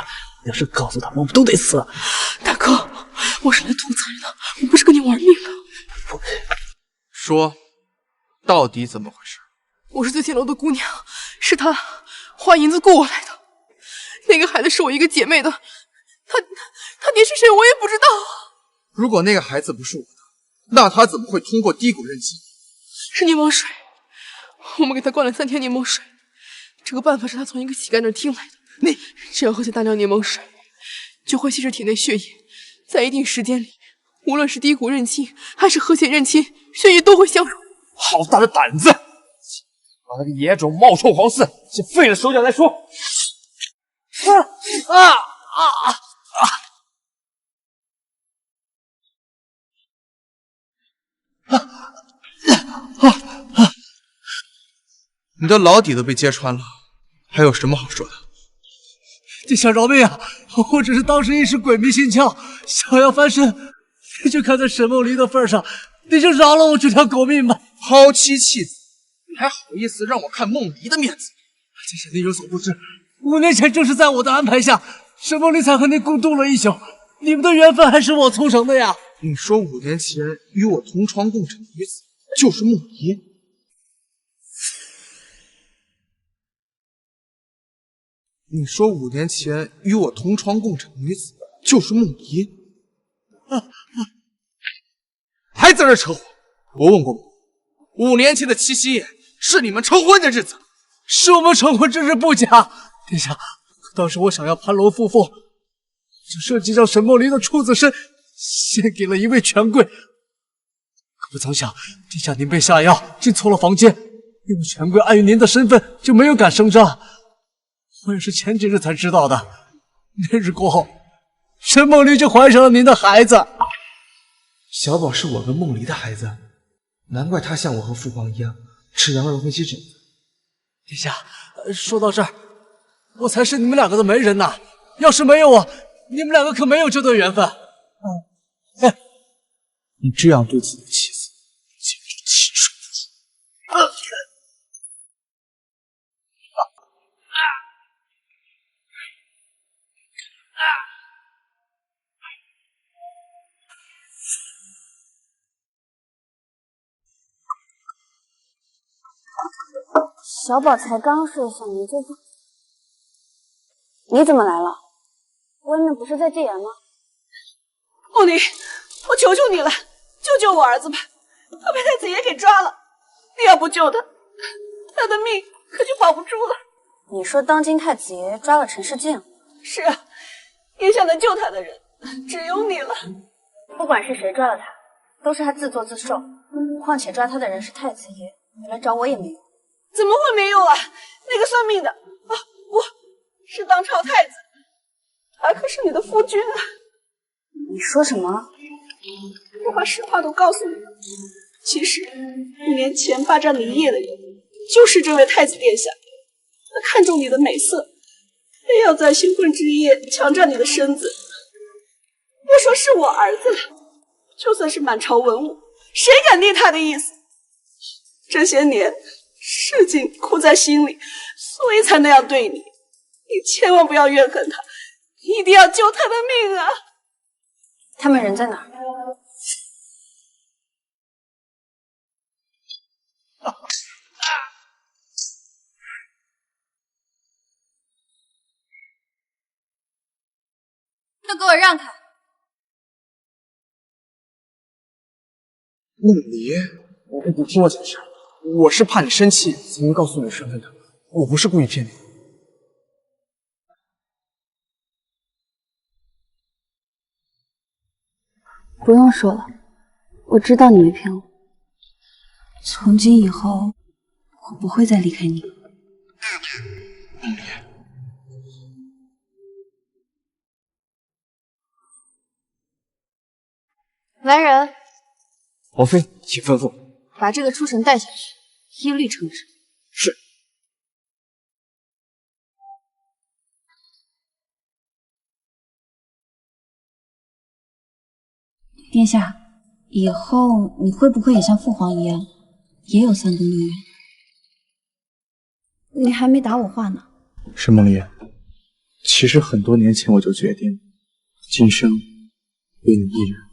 要是告诉他们，我们都得死。大哥，我是来图财的，我不是跟你玩命的。说，到底怎么回事？我是最前楼的姑娘，是他花银子雇我来的。那个孩子是我一个姐妹的，他爹是谁我也不知道。如果那个孩子不是我的，那他怎么会通过低谷认亲？是柠檬水，我们给他灌了3天柠檬水。这个办法是他从一个乞丐那儿听来的。只要喝下大量柠檬水，就会稀释体内血液，在一定时间里，无论是低谷认亲还是和谐认亲，血液都会相融。好大的胆子！把那个野种冒充皇嗣，先废了手脚再说。你的老底都被揭穿了，还有什么好说的？殿下饶命啊！我只是当时一时鬼迷心窍，想要翻身，你就看在沈梦离的份上，你就饶了我这条狗命吧！抛妻弃子，你还好意思让我看梦离的面子？殿下，您有所不知，5年前正是在我的安排下，沈梦离才和您共度了一宿，你们的缘分还是我促成的呀！你说5年前与我同床共枕的女子就是梦离？你说5年前与我同床共枕的女子就是梦离？还在这扯火！我问过梦，5年前的七夕夜是你们成婚的日子，是我们成婚之日不假。殿下，当时我想要攀龙附凤，就设计将沈梦离的处子身献给了一位权贵，可不曾想殿下您被下药，进错了房间，那位权贵碍于您的身份，就没有敢声张。我也是前几日才知道的。那日过后，沈梦离就怀上了您的孩子。小宝是我跟梦离的孩子，难怪他像我和父皇一样吃羊肉分析疹子。殿下，说到这儿，我才是你们2个的媒人呐！要是没有我，你们2个可没有这段缘分。你这样对自己的妻子，简直禽兽不如！小宝才刚睡下，你就不……你怎么来了？外面不是在戒严吗？梦离，我求求你了，救救我儿子吧！他被太子爷给抓了，你要不救他，他的命可就保不住了。你说当今太子爷抓了陈世敬？是啊，也想能救他的人只有你了。不管是谁抓了他，都是他自作自受。况且抓他的人是太子爷，你来找我也没用。怎么会没用啊？那个算命的啊，我是当朝太子，他可是你的夫君啊！你说什么？我把实话都告诉你了。其实5年前霸占你业的人，就是这位太子殿下。他看中你的美色，非要在新婚之夜强占你的身子。别说是我儿子了，就算是满朝文武，谁敢逆他的意思？这些年事情苦在心里，所以才那样对你。你千万不要怨恨他，一定要救他的命啊！他们人在哪儿？都给我让开！梦离，我跟你听我解释，我是怕你生气才能告诉你身份的，我不是故意骗你。不用说了，我知道你没骗我。从今以后，我不会再离开你。梦离，来人，王妃，请吩咐。把这个出臣带下去，一律称职。是。殿下，以后你会不会也像父皇一样，也有3宫6院？你还没答我话呢。沈梦离，其实很多年前我就决定，今生为你一人。